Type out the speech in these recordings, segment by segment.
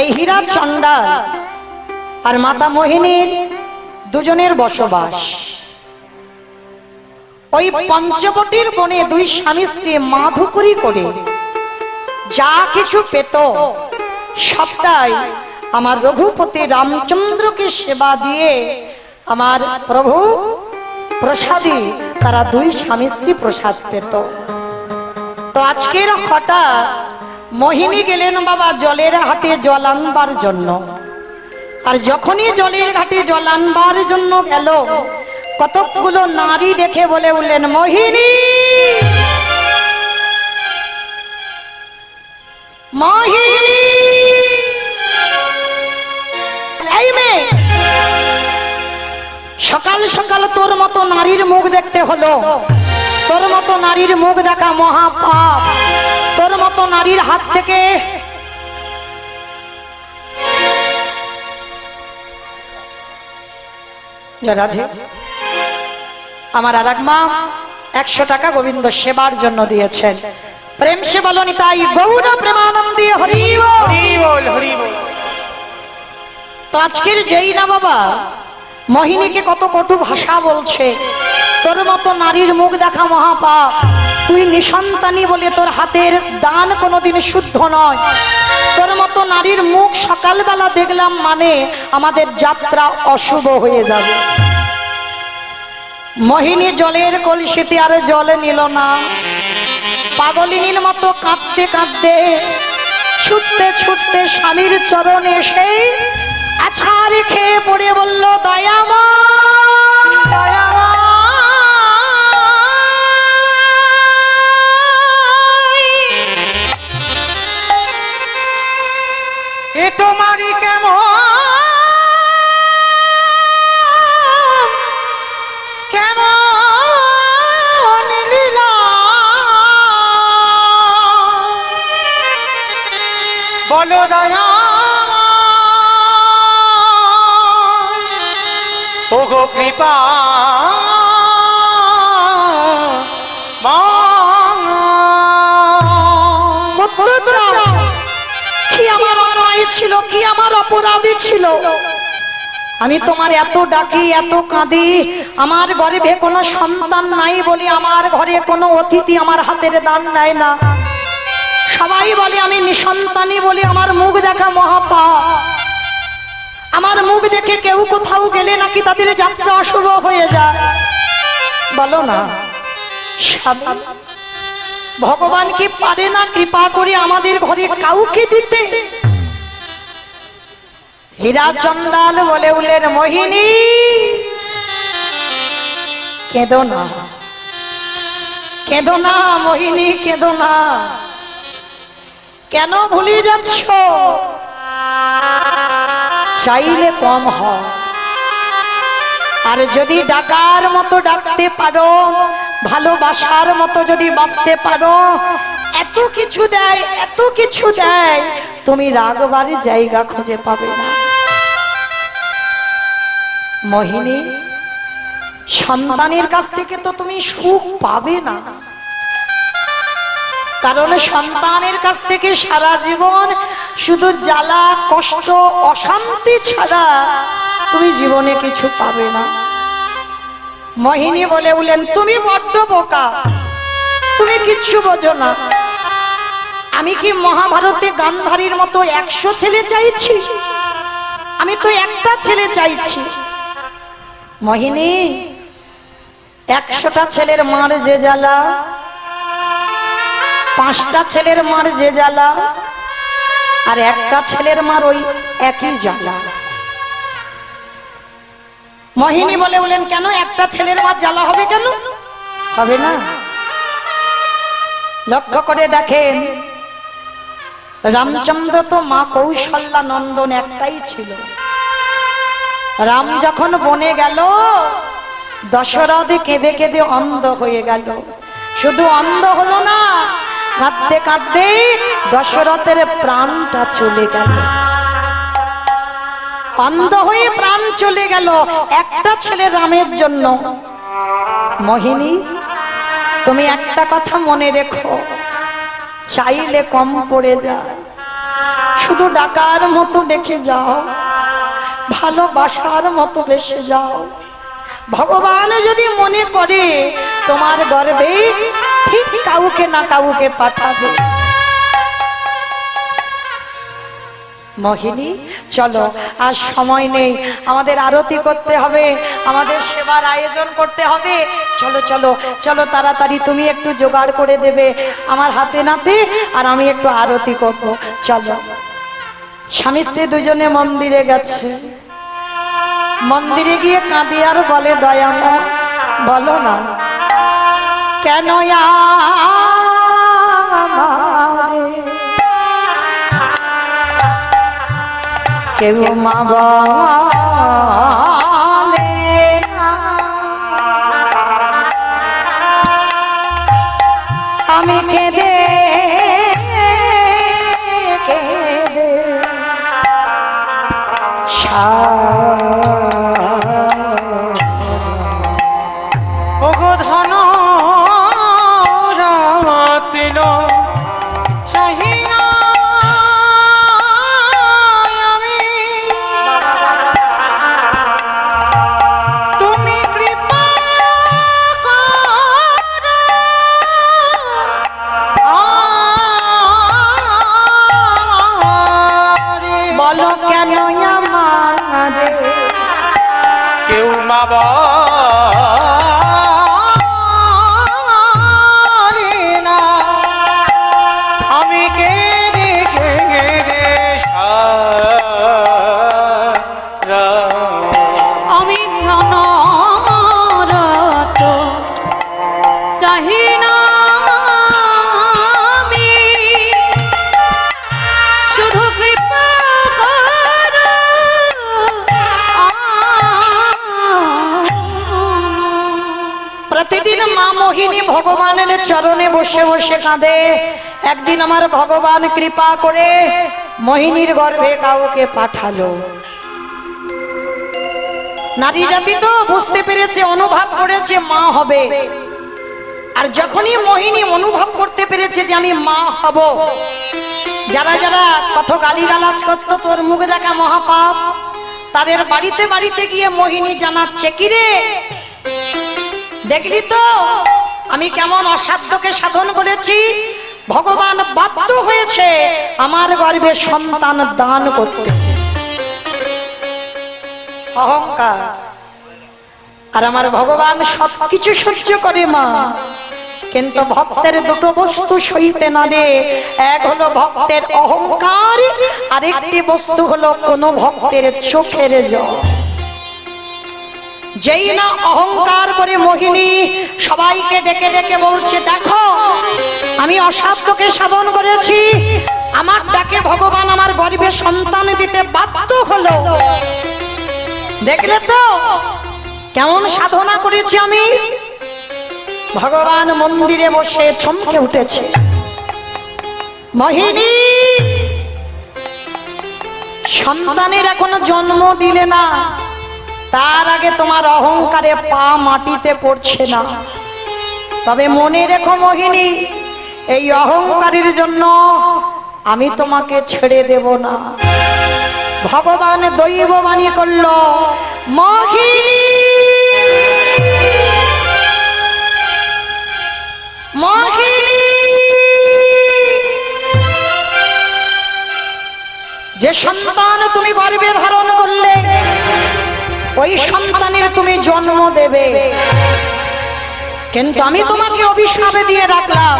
এই হীরা চণ্ডাল আর মাতা মোহিনীর দুজনের বসবাস। ওই পঞ্চবটির বনে দুই স্বামী স্ত্রী মাধুকরী করে যা কিছু পেত সবটাই আমার রঘুপতি রামচন্দ্রকে সেবা দিয়ে আমার প্রভু প্রসাদী তারা দুই স্বামী স্ত্রী প্রসাদ পেত। তো আজকের হঠাৎ মোহিনী গেলেন বাবা জলের ঘাটে জল আনবার জন্য। আর যখনই জলের ঘাটে জল আনবার জন্য গেল, কতকগুলো নারী দেখে বলে উঠলেন, মোহিনী মোহিনী, এই মেয়ে, সকাল সকাল তোর মতো নারীর মুখ দেখতে হলো। তোর মতো নারীর মুখ দেখা মহাপাপ। তোর মতো নারীর হাত থেকে রাধে আমার আর এক মা 100 টাকা গোবিন্দ সেবার জন্য দিয়েছেন। প্রেম সে বলনি তাই গৌর প্রেমানন্দে হরি বল হরি বল। তো আজকের যেই না বাবা মোহিনীকে কত কটু ভাষা বলছে, তোর মতো নারীর মুখ দেখা মহাপাপ, তুই নিঃসন্তানী বলে তোর হাতের দান কোনোদিন শুদ্ধ নয়, তোর মতো নারীর মুখ সকালবেলা দেখলাম মানে আমাদের যাত্রা অশুভ হয়ে যাবে। মোহিনী জলের কলসিতে আর জল নিল না, পাগলিনীর মতো কাঁদতে কাঁদতে ছুটতে ছুটতে স্বামীর চরণে এসে আছাড় খেয়ে পড়ে বলল, দয়ামা এ তোমারই কেমন কেমন লীলা, বলো দয়া ও গো কৃপা কি আমার অন্যায় ছিল, কি আমার অপরাধী ছিল, আমি তোমার এত ডাকি এত কাঁদি, আমার গর্ভে কোনো সন্তান নাই বলে আমার ঘরে কোনো অতিথি আমার হাতের দান নেয় না, সবাই বলে আমি নিঃসন্তানী বলে আমার মুখ দেখা মহাপাপ, আমার মুখ দেখে কেউ কোথাও গেলে নাকি তাদের যাত্রা অশুভ হয়ে যায়। বলো না ভগবান কি পারে না কৃপা করে আমাদের ঘরে কাউকে দিতে? হীরা চণ্ডাল বলে উঠলেন, মোহিনী কেঁদো না, কেঁদো না মোহিনী, কেঁদো না, কেন ভুলে যাচ্ছ? চাইলে কম হয়, আর যদি ডাকার মতো ডাকতে পারো, ভালোবাসার মতো যদি বাঁচতে পারো, এত কিছু দেয়, এত কিছু দেয়, তুমি রাগবার জায়গা খুঁজে পাবে না। মোহিনী, সন্তানের কাছ থেকে তো তুমি সুখ পাবে না, কারণ সন্তানের কাছ থেকে সারা জীবন শুধু জ্বালা কষ্ট অশান্তি ছাড়া তুমি জীবনে কিছু পাবে না। মোহিনী বলে উঠলেন, তুমি বড্ড বোকা, তুমি কিচ্ছু বোঝো না। আমি কি মহাভারতে গান্ধারীর মতো 100 ছেলে চাইছি? আমি তো একটা ছেলে চাইছি। মোহিনী, 100টা ছেলের মার যে জ্বালা, 5টা ছেলের মার যে জ্বালা, আর একটা ছেলের মার ওই একই জ্বালা। মোহিনী বলে উঠলেন, কেন একটা ছেলের মার জ্বালা হবে? কেন হবে না? লক্ষ্য করে দেখেন, রামচন্দ্র তো মা কৌশল্যা নন্দন একটাই ছিল। রাম যখন বনে গেল, দশরথ কেঁদে কেঁদে অন্ধ হয়ে গেল। শুধু অন্ধ হলো না, কাঁদতে কাঁদতে দশরথের প্রাণটা চলে গেল। অন্ধ হয়ে প্রাণ চলে গেল একটা ছেলে রামের জন্য। মোহিনী, তুমি একটা কথা মনে রেখো, চাইলে কম পড়ে যায়, শুধু ডাকার মতো ডেকে যাও, ভালোবাসার মতো বেসে যাও। ভগবান যদি মনে করে তোমার গর্ভে ঠিক কাউকে না কাউকে পাঠাবে। মোহিনী চলো, আর সময় নেই, আমাদের আরতি করতে হবে, আমাদের সেবার আয়োজন করতে হবে। চলো চলো চলো তাড়াতাড়ি, তুমি একটু জোগাড় করে দেবে আমার হাতে নাতে, আর আমি একটু আরতি করব। চলো। স্বামী স্ত্রী দুজনে মন্দিরে গেছে। মন্দিরে গিয়ে কাঁদে আর বলে, দয়াময় বলো না কেন আমারে কেউ মা বলে না, আমি কেঁদে কেঁদে ওগো ধন রাতিল চাহিনা আমি, তুমি কৃপা করো আমারে। বলো কেন আমারে কেউ মা বলে না, আমি কেঁদে কেঁদে সারা। আমি ধনরত চাহি না, আমি শুধু কৃপা করো। প্রতিদিন মা মোহিনী ভগবানের চরণে বসে বসে কাঁদে। একদিন আমার ভগবান কৃপা করে মোহিনীর গর্ভে কাউকে পাঠালো। নারী জাতি তো বুঝতে পেরেছে, অনুভব করেছে মা হবে। আর যখনই মোহিনী অনুভব করতে পেরেছে যে আমি মা হব, যারা যারা কত গালিগালাজ করত তোর মুখ দেখা মহাপাপ, তাদের বাড়িতে বাড়িতে গিয়ে মোহিনী জানাচ্ছে, কিরে দেখলি তো আমি কেমন অসাধ্যকে সাধন করেছি, ভগবান বাধ্য হয়েছে আমার গর্ভে সন্তান দান করতে। অহংকার। আর আমার ভগবান সবকিছু সহ্য করে মা, কিন্তু ভক্তের দুটো বস্তু সইতে না রে। এক হলো ভক্তের অহংকার, আর একটি বস্তু হলো কোন ভক্তের চোখের জল। যেই না অহংকার করে মোহিনী সবাইকে ডেকে ডেকে বলছে, দেখো আমি অসাধ্যকে সাধন করেছি, আমার ডাকে ভগবান আমার গর্ভে সন্তান দিতে বাধ্য হলো। দেখলে তো কেমন সাধনা করেছি আমি। ভগবান মন্দিরে বসে চমকে উঠেছে, মোহিনী সন্তানের এখনো জন্ম দিলে না, তার আগে তোমার অহংকারে পা মাটিতে পড়ছে না। তবে মনে রেখো মোহিনী, এই অহংকারের জন্য আমি তোমাকে ছেড়ে দেব না। ভগবান দৈববাণী করল, মোহিনী মোহিনী যে সন্তান তুমি গর্ভে ধারণ করলে, ওই সন্তানের তুমি জন্ম দেবে। কিন্তু আমি তোমাকে অভিশাপে দিয়ে রাখলাম,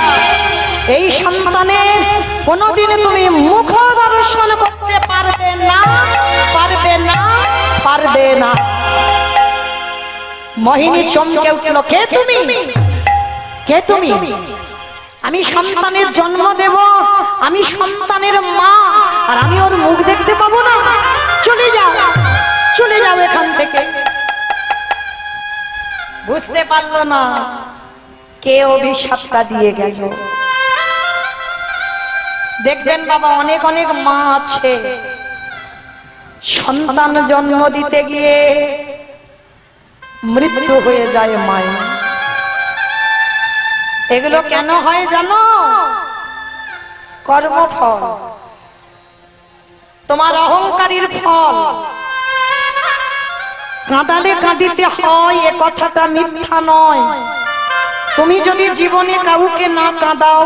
এই সন্তানের কোনোদিন তুমি মুখ দর্শন করতে পারবে না, পারবে না, পারবে না। মোহিনী চমকে উঠল, কে তুমি, কে তুমি? আমি সন্তানের জন্ম দেব, আমি সন্তানের মা, আর আমি ওর মুখ দেখতে পাবো না? চলে যাও, চলে যাও এখান থেকে। বুঝতে পারলো না কে অভিশাপটা দিয়ে গেল। দেখবেন বাবা, অনেক অনেক মা আছে সন্তান জন্ম দিতে গিয়ে মৃত্যু হয়ে যায় মায়ের। এগুলো কেন হয় জানো? কর্মফল। তোমার অহংকারীর ফল। কাঁদালে কাঁদিতে হয়, এ কথাটা মিথ্যা নয়। তুমি যদি জীবনে কাউকে না কাঁদাও,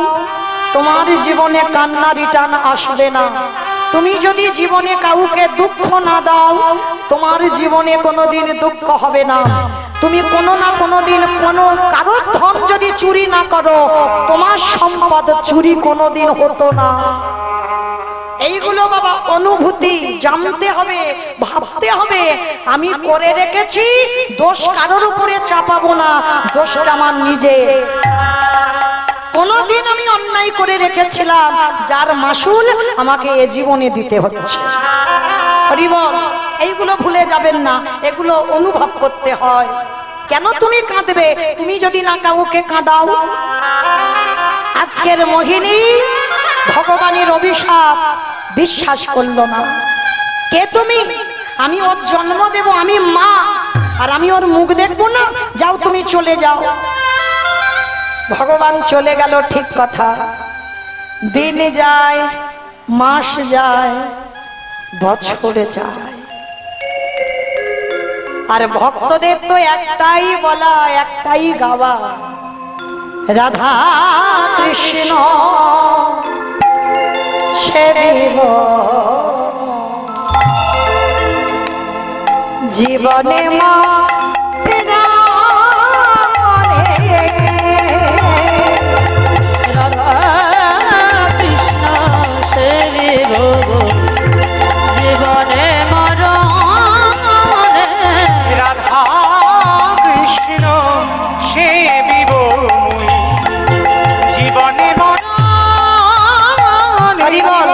তোমার জীবনে কান্না রিটার্ন আসবে না। তুমি যদি জীবনে কাউকে দুঃখ না দাও, তোমার জীবনে কোনোদিন দুঃখ হবে না। তুমি কোনো না কোনোদিন কোনো কারোর ধন যদি চুরি না করো, তোমার সম্পদ চুরি কোনোদিন হতো না। এইগুলো বাবা অনুভূতি, জানতে হবে, ভাবতে হবে। আমি করে রেখেছি, দোষ কারোর উপরে চাপাবো না, দোষটা আমার নিজে। কোনদিন আমি অন্যায় করে রেখেছিলাম, যার মাসুল আমাকে এ জীবনে দিতে হচ্ছে। হরি বল। এইগুলো ভুলে যাবেন না, এগুলো অনুভব করতে হয়। কেন তুমি কাঁদবে? তুমি যদি না কাউকে কাঁদাও। আজকের মোহিনী ভগবানের অভিশাপ বিশ্বাস করলো না। কে তুমি? আমি ওর জন্ম দেব, আমি মা, আর আমি ওর মুখ দেখবো না? যাও, তুমি চলে যাও। ভগবান চলে গেল, ঠিক কথা। দিন যায়, মাস যায়, বছরে যায়, আর ভক্তদের তো একটাই বলা, একটাই গাওয়া, রাধা কৃষ্ণ সেবিব জীবনে মা তেরা মনে। রাধা কৃষ্ণ সেবিব জীবনে মরণে। রাধা কৃষ্ণ সেবিব মুই জীবনে মরণে। হরি বল।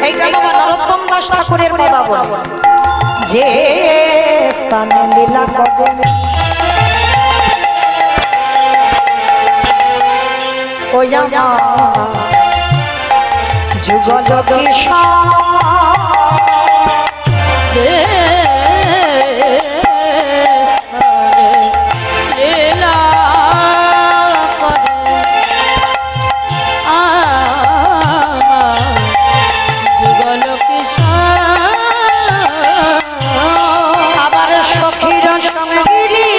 এইটা বাবা নরোত্তম দাস ঠাকুরের কথা বল। যে স্থানে লীলা করে ওই যুগল কৃষ্ণ, যে স্থানে লীলা করে আমার যুগল কিশোর। আবার সখীর সঙ্গিনী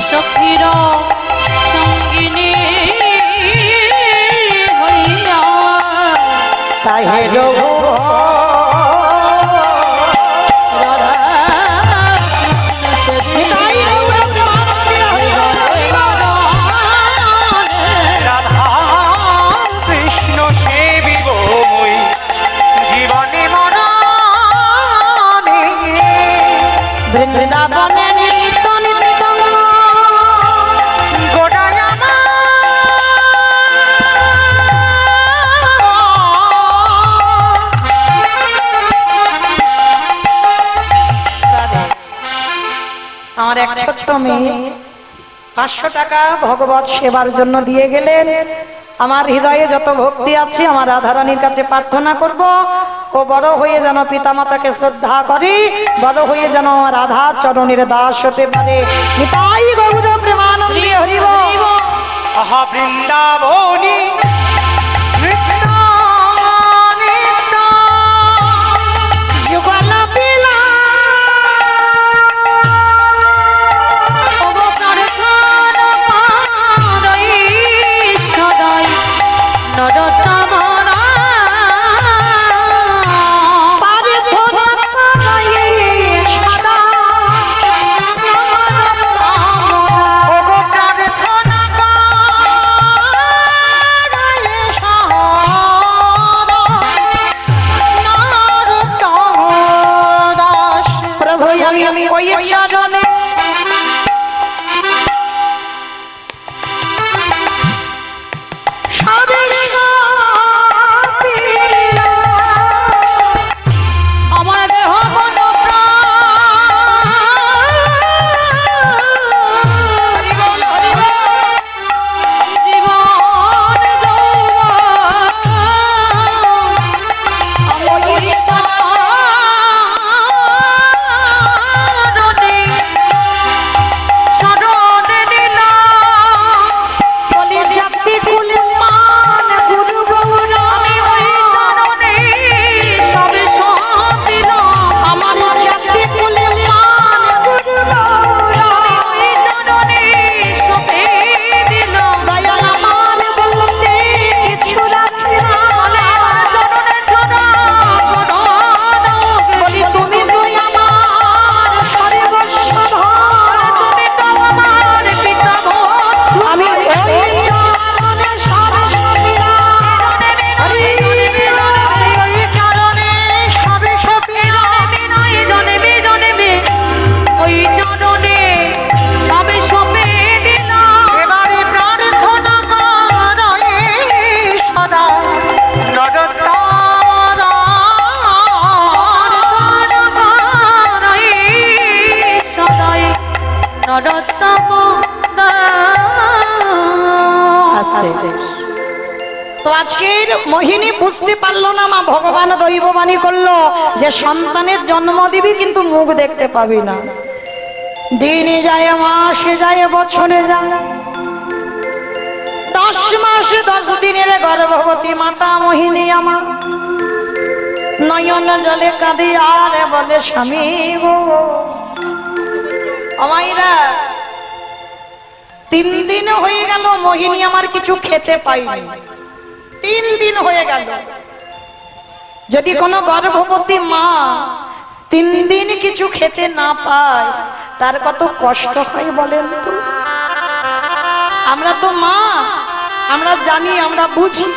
সখীর সঙ্গিনী হইয়া তাহে রঘু রাধা কৃষ্ণ সেবিব রাধা কৃষ্ণ সেবিব মুই জীবনে মরণে। বৃন্দাবনে নিত্য নিত্য গোটায় আমার আমার এক ছোট্ট মেয়ে 500 টাকা ভগবত সেবার জন্য দিয়ে গেলেন। আমার হৃদয়ে যত ভক্তি আছে, আমার রাধারানীর কাছে প্রার্থনা করব, ও বড় হয়ে যেন পিতামাতাকে শ্রদ্ধা করে, বড় হয়ে যেন রাধার চরণের দাস হতে পারে। নিতাই গৌর প্রেমানন্দে হরি বল। আহা বৃন্দাবনী নৃত্য নৃত্য যুগল বিলাস ওগো প্রার্থনা পাদই সদাই নরতম প্রার্থনা করি সদা ওগো প্রার্থনা করি আছে। তো আজকের মোহিনী বুঝতে পারলো না, মা ভগবান দৈববাণী করলো যে সন্তানের জন্ম দিবি কিন্তু মুখ দেখতে পাবি না। দিনে যায়, মাসে যায়, বছরে যায়, 10 মাস 10 দিনের গর্ভবতী মাতা মোহিনী আমার নয়ন জলে কাঁদে আর বলে স্বামী গো আমাইরা 3 দিন হয়ে গেল মোহিনী আমার কিছু খেতে পাইনি। 3 দিন হয়ে গেল। যদি কোনো গর্ভবতী মা 3 দিন কিছু খেতে না পায় তার কত কষ্ট হয় বলেন তো। আমরা তো মা, আমরা জানি, আমরা বুঝি।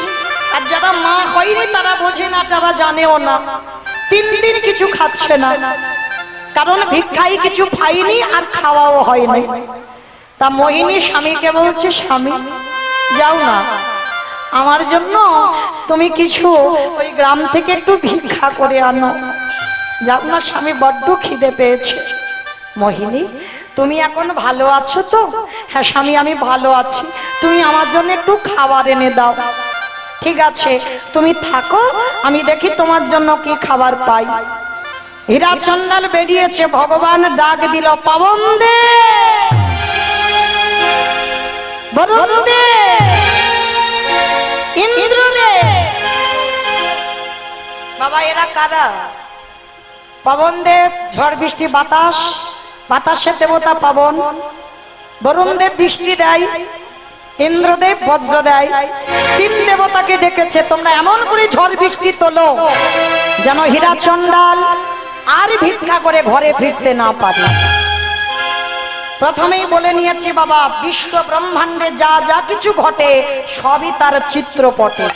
আর যারা মা হয়নি তারা বোঝে না, যারা জানেও না। 3 দিন কিছু খাচ্ছে না, কারণ ভিক্ষায় কিছু পাইনি আর খাওয়াও হয়নি। তা মোহিনী স্বামীকে বলছে, স্বামী যাও না, আমার জন্য তুমি কিছু ওই গ্রাম থেকে একটু ভিক্ষা করে আনো। যাও না স্বামী, বড্ড খিদে পেয়েছে। মোহিনী তুমি এখন ভালো আছো তো? হ্যাঁ স্বামী আমি ভালো আছি, তুমি আমার জন্য একটু খাবার এনে দাও। ঠিক আছে তুমি থাকো, আমি দেখি তোমার জন্য কি খাবার পাই। হীরা চন্ডাল বেরিয়েছে, ভগবান ডাক দিল, পাবন দে, বরুণ দে, ইন্দ্র দে। বাবা এরা কারা? পবন দেব ঝড় বৃষ্টি বাতাস, বাতাসের দেবতা পবন। বরুণ দেব বৃষ্টি দেয়, ইন্দ্রদেব বজ্র দেয়। 3 দেবতাকে ডেকেছে, তোমরা এমন করে ঝড় বৃষ্টি তোলো যেন হীরা চন্ডাল আর ভিক্ষা করে ঘরে ফিরতে না পারে। প্রথমেই বলে নিয়েছি বাবা, বিশ্ব ব্রহ্মাণ্ডে যা যা কিছু ঘটে সবই তার চিত্রপটে।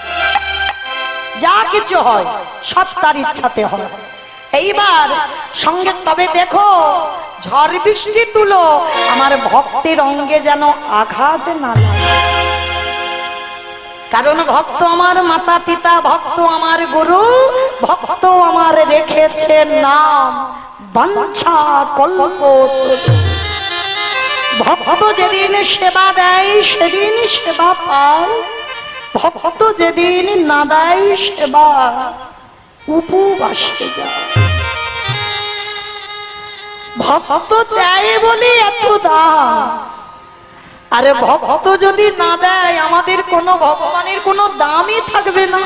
যা কিছু হয় সব তার ইচ্ছাতে হয়। এইবার সঙ্গে তবে দেখো ঝড় বৃষ্টি তুলো আমার ভক্তের অঙ্গে যেন আঘাত না লাগে, কারণ ভক্ত আমার মাতা পিতা, ভক্ত আমার গুরু, ভক্ত আমার রেখেছে নাম বাঞ্ছা কল্প। ভক্ত যেদিন সেবা দেয় সেদিন সেবা পায়, ভক্ত যেদিন না দেয় সেবা উপবাসে যায়। ভক্ত দেয় বলে এত দাম, আরে ভক্ত যদি না দেয় আমাদের কোনো ভগবানের কোনো দামই থাকবে না।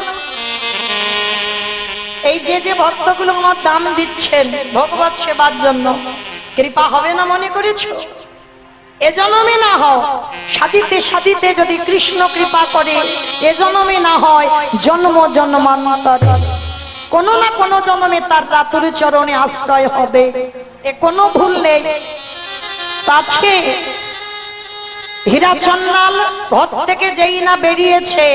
এই যে যে ভক্তগুলো আমার দাম দিচ্ছেন ভগবত সেবার জন্য, কৃপা হবে না মনে করেছো? এ জন্মে না হয়, সাধিতে সাধিতে যদি কৃষ্ণ কৃপা করে এ জন্মে না হয় জন্ম জন্মান্তরে কোনো না কোনো জন্মে তার রাতুর চরণে আশ্রয় হবে, এ কোনো ভুল নেই। আজকে হীরা চন্ডাল ঘর থেকে যেই না বেরিয়েছে,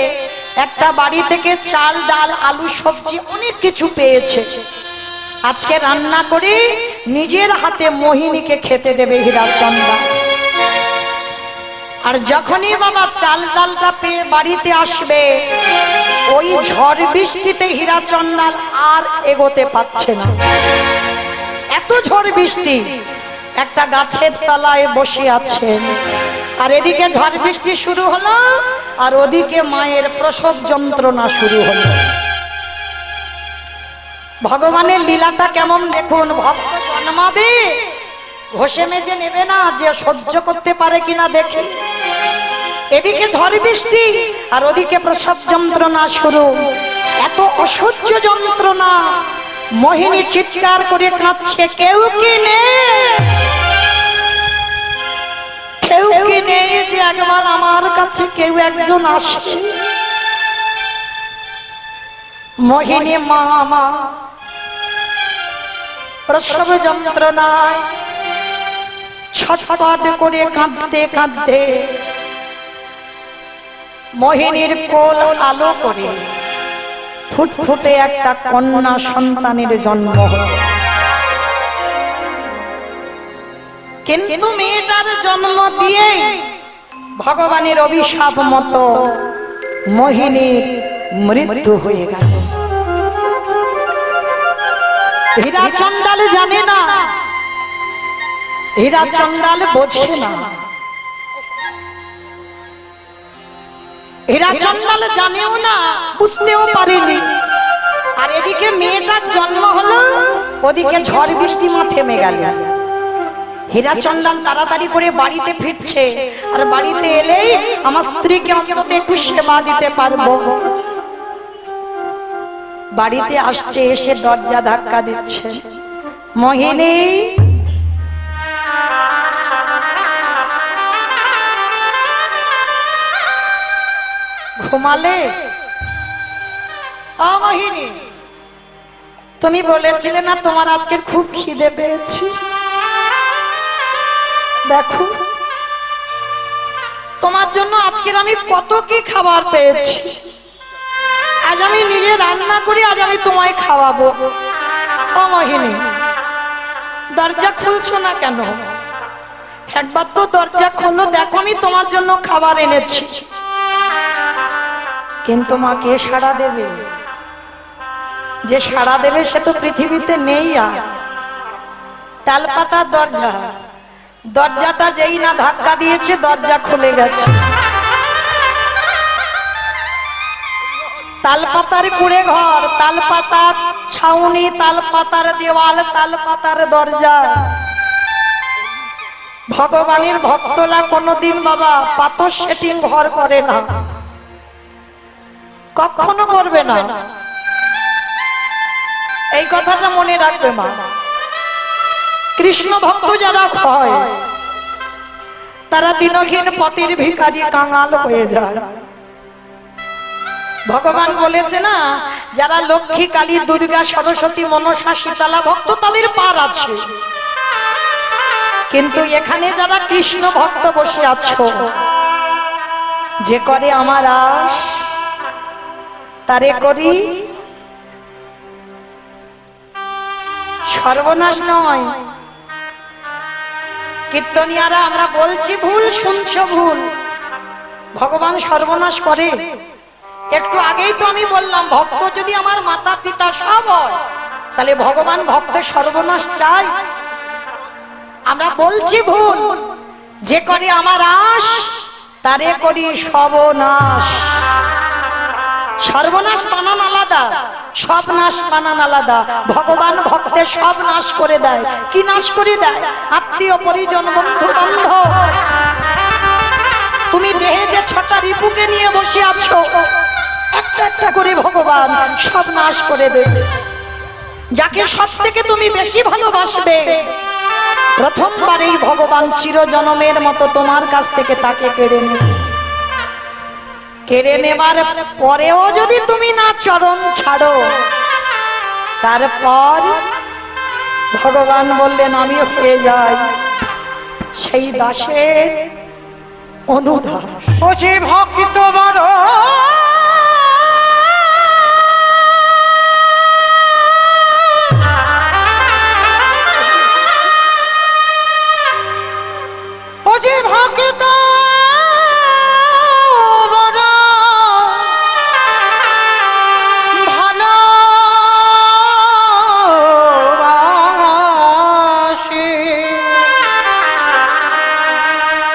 একটা বাড়ি থেকে চাল ডাল আলু সবজি অনেক কিছু পেয়েছে। আজকে রান্না করে নিজের হাতে মোহিনীকে খেতে দেবে হীরা চন্ডাল। আর যখনই বাবা চাল ডালটা পেয়ে বাড়িতে আসবে, ওই ঝড় বৃষ্টিতে হীরা চন্ডাল আর এগোতে পারছে না। এত ঝড় বৃষ্টি, একটা গাছের তলায় বসে আছেন, আর এদিকে ঝড় বৃষ্টি শুরু হলো আর ওদিকে মায়ের প্রসব যন্ত্রণা শুরু হলো। ভগবানের লীলাটা কেমন দেখুন, ভক্ত জন্মাবে ঘষে মেজে নেবে না, যে সহ্য করতে পারে কিনা দেখে। এদিকে ঝড় বৃষ্টি আর ওদিকে প্রসব যন্ত্রণা শুরু, এত অসহ্য যন্ত্রণা। মোহিনী চিৎকার করে কাঁদছে, কেউ কি নেই, কেউ কি নেই যে একবার আমার কাছে কেউ একজন আসে। মোহিনী মা মা প্রসব যন্ত্রণায় ছটফট করে কাঁদতে কাঁদতে মোহিনীর কোল আলো করে ফুটফুটে একটা কন্যা সন্তানের জন্ম হলো। কিন্তু মেয়েটার জন্ম দিয়ে ভগবানের অভিশাপ মতো মোহিনীর মৃত্যু হয়ে গেল। হীরা চন্ডাল জানে না, হীরা চন্ডাল বোঝে না। হীরা চন্ডাল জানেও না, বুঝতেও পারেনি। আর এদিকে মেয়েটার জন্ম হলো, ওদিকে ঝড় বৃষ্টি মা থেমে গেল। হীরা চন্ডাল তাড়াতাড়ি করে বাড়িতে ফিরছে, আর বাড়িতে এলেই আমার স্ত্রীকে অন্তত একটু সেবা দিতে পারবো। বাড়িতে আসছে, এসে দরজা ধাক্কা দিচ্ছে। মোহিনী, ঘুমালে? ও মোহিনী, তুমি বলেছিলে না তোমার আজকে খুব খিদে পেয়েছে? দেখো তোমার জন্য আজকের আমি কত কি খাবার পেয়েছি। আজ আমি নিজে রান্না করি, আজ আমি তোমায় খাওয়াবো। ও মোহিনী, দরজা খুলছো না কেন? একবার তো দরজা খোলো, দেখো আমি তোমার জন্য খাবার এনেছি। কিন্তু মা, কে সাড়া দেবে? যে সাড়া দেবে সে তো পৃথিবীতে নেই। আর তালপাতার দরজা, দরজাটা যেই না ধাক্কা দিয়েছে দরজা খুলে গেছে। তালপাতার কুড়ে ঘর, তালপাতার ছাউনি, তালপাতার দেওয়াল, তালপাতার দরজা। ভগবানের ভক্তরা কোনোদিন বাবা পাথর সেটিং ঘর করে না, কখনো করবে না। এই কথাটা মনে রাখবে মা। কৃষ্ণ ভক্ত যারা হয় তারা দিনহীন পথের ভিখারি, কাঙাল হয়ে যায়। ভগবান বলেছে না, যারা লক্ষ্মী, কালী, দুর্গা, সরস্বতী, মনসা, শীতলা ভক্ত তাদের পার আছে। কিন্তু এখানে যারা কৃষ্ণ ভক্ত বসে আছো, যে করে আমার আশ তারে করি সর্বনাশ নয়। কীর্তনিয়ারা আমরা বলছি ভুল, শুনছো ভুল। ভগবান সর্বনাশ করে। একটু আগেই তো আমি বললাম, ভক্ত যদি আমার মাতা পিতা সব হয়, তাহলে ভগবান ভক্তের সর্বনাশ চাই? আমরা বলছি ভুল। যে করে আমার আশ তারে করি সর্বনাশ। সর্বনাশ বানান আলাদা, সব নাশ বানান আলাদা। ভগবান ভক্তের সব নাশ করে দেয়। কি নাশ করে দেয়? আত্মীয় পরিজন, বন্ধু বান্ধব। তুমি দেহে যে 6টা রিপুকে নিয়ে বসে আছো, একটা একটা করে ভগবান সব নাশ করে দেবে। যাকে সব থেকে তুমি বেশি ভালোবাসবে, প্রথমবারেই ভগবান চিরজনমের মতো তোমার কাছ থেকে তাকে কেড়ে নেবে। কেড়ে নেবার পরেও যদি তুমি না চরণ ছাড়ো, তারপর ভগবান বললেন আমি হয়ে যাই সেই দাসের অনুধার। ও যে ভক্ত বড় ও যে ভক্ত বড় ভালোবাসে,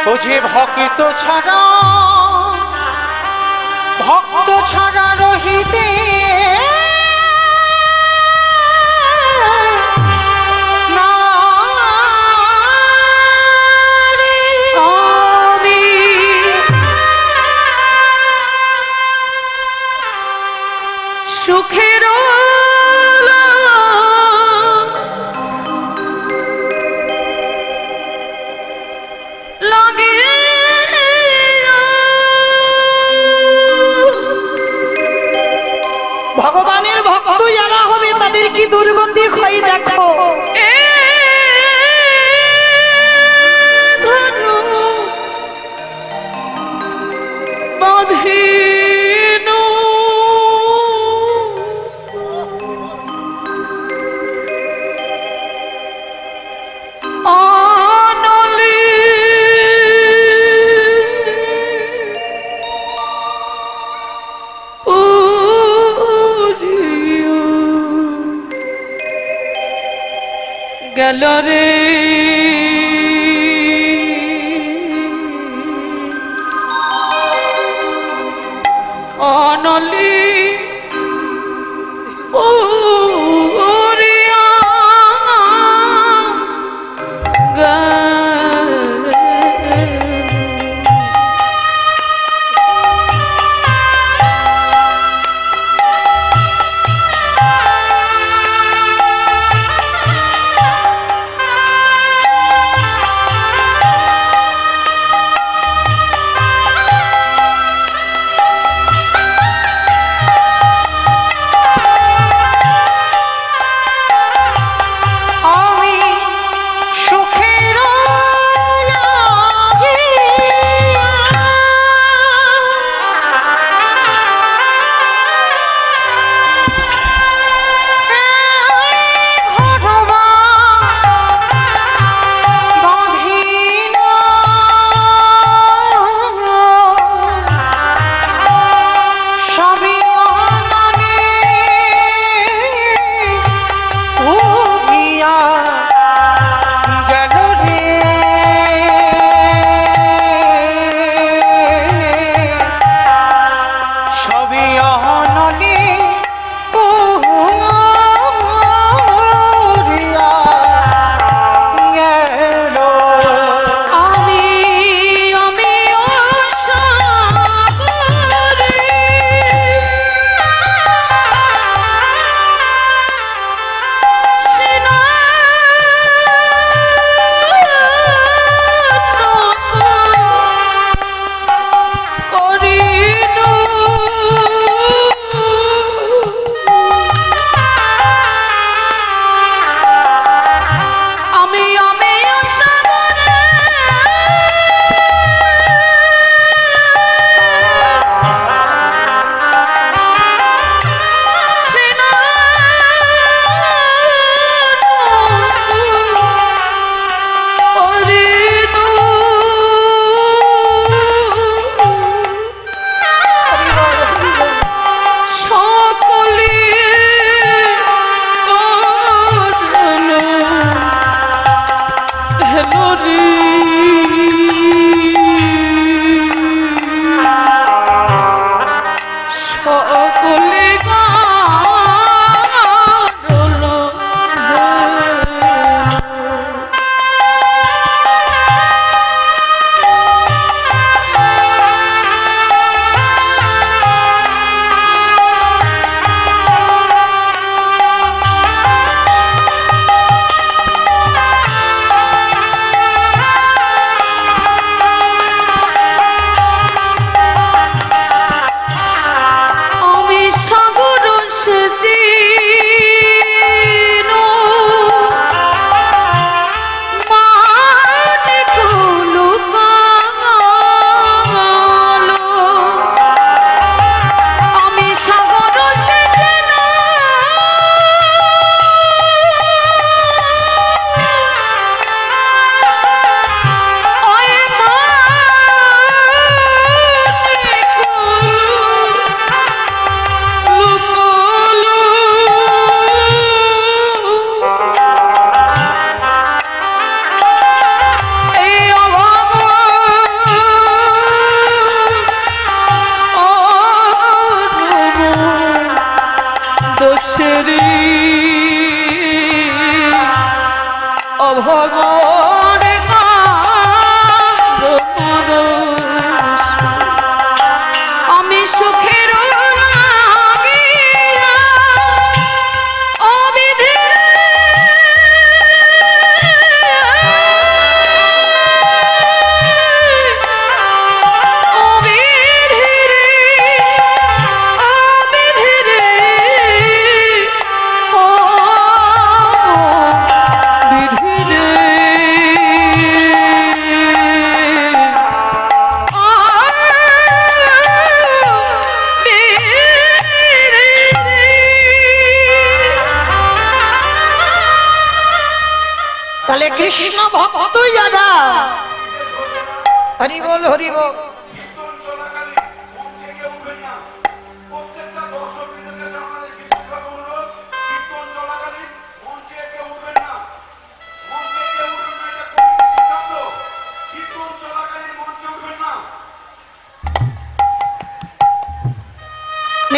ও যে ভক্ত ছাড়া, ভক্ত ছাড়া রহিতে না রে। আমি সুখের লাগে ভগবানের ভক্ত যারা হবে তাদের কি দুর্গতি হয় দেখো। গেল রে অনলি ওরিয়া ভগবান আমি সুখের লাগিয়া অবিধির তাহলে কৃষ্ণ ভক্ত যারা হরি বল হরি বল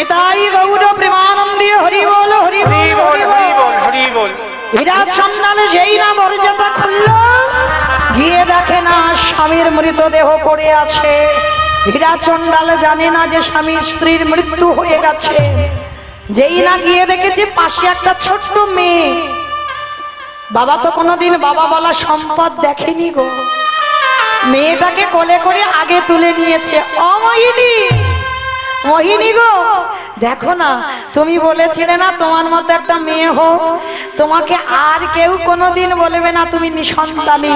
নিতাই গৌর প্রেমানন্দে হরি বল হরি হরি বল বল হরি বল হরি বল। হীরা চন্দালে যেই না দরজাটা খুলল, গিয়ে দেখে না স্বামীর মৃতদেহ পড়ে আছে। হীরা চন্দাল জানে না যে স্বামী স্ত্রীর মৃত্যু হয়ে গেছে। যেই না গিয়ে দেখেছে পাশে একটা ছোট্ট মেয়ে। বাবা তো কোনোদিন বাবা বলা সম্পদ দেখেনি গো। মেয়েটাকে কোলে করে আগে তুলে নিয়েছে। ও মোহিনী, মোহিনী গো, দেখো না, তুমি বলেছিলে না তোমার মতো একটা মেয়ে হোক, তোমাকে আর কেউ কোনোদিন বলবে না তুমি নিঃসন্তানী।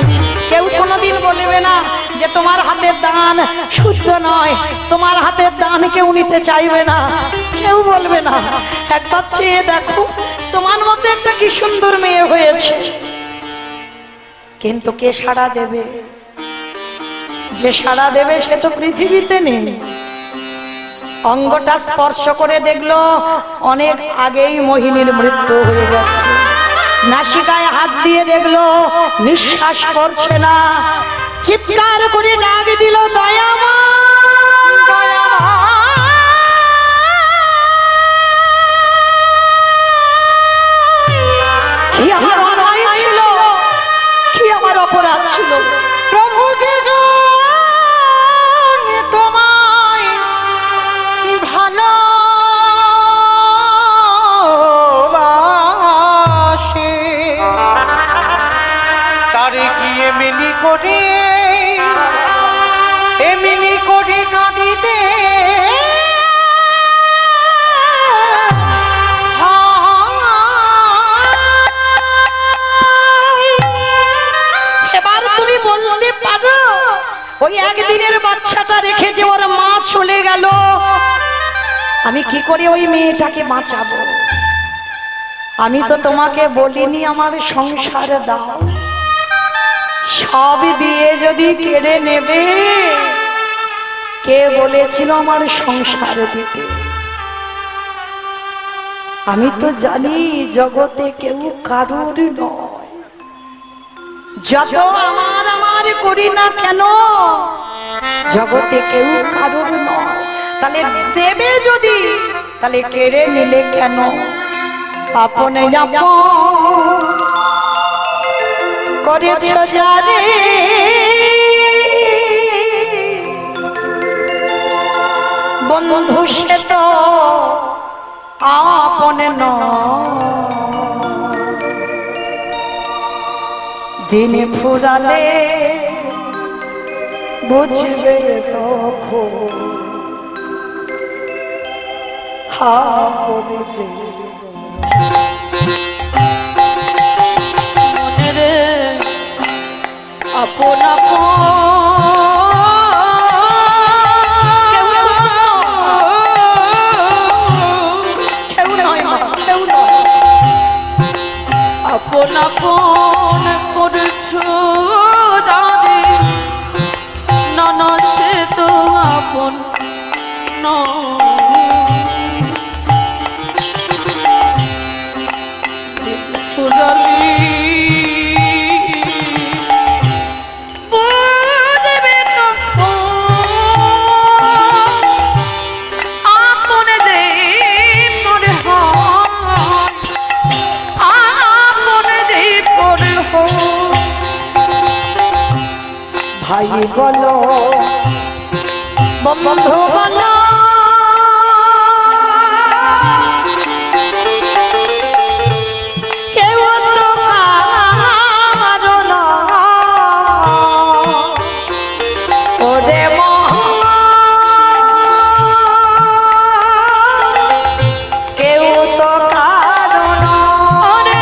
কেউ কোনোদিন বলবে না যে তোমার হাতের দান শুদ্ধ নয়, তোমার হাতের দান কেউ নিতে চাইবে না, কেউ বলবে না। একবার চেয়ে দেখো, তোমার মতো একটা কি সুন্দর মেয়ে হয়েছে। কিন্তু কে সাড়া দেবে? যে সাড়া দেবে সে তো পৃথিবীতে নেই। অঙ্গটা স্পর্শ করে দেখলো অনেক আগেই মোহিনীর মৃত্যু হয়ে গেছে। নাসিকায় হাত দিয়ে দেখলো নিঃশ্বাস করছে না। চিৎকার করে ডাক দিল দয়ামা। কি আমার অন্যায় ছিল, কি আমার অপরাধ ছিল? প্রভু যে তোমায় ভালোবাসে, তারে গিয়ে এমনি করে কাঁদিতে এবার তুমি বলতে পারো ওই একদিনের বাচ্চাটা রেখে যে ওর মা চলে গেল, আমি কি করে ওই মেয়েটাকে বাঁচাবো? আমি তো তোমাকে বলিনি আমার সংসার দাও, সব দিয়ে যদি কেড়ে নেবে, কে বলেছিল আমার সংসার দিতে? আমি তো জানি জগতে কেউ কারোর নয়। যত আমার আমার করি না কেন, জগতে কেউ কারোর নয়। তাহলে দেবে যদি, তাহলে কেড়ে নিলে কেন? আপনে আপন করেছ যারে, বন্ধু সে তো আপনে নয়। দিনে ফুরালে বুঝবে তখন হাওলে যে মনের আপন আপন কেউ নয়, কেউ নয়। আপন আপন করছো জানি না, না সে তো আপন ফুরালি বুঝবে আপন যে পরে আপন যে পরে ভাই বলো বন্ধু বলো, কেউ তো কারো নয়। ওরে কেউ তো কারো নয়।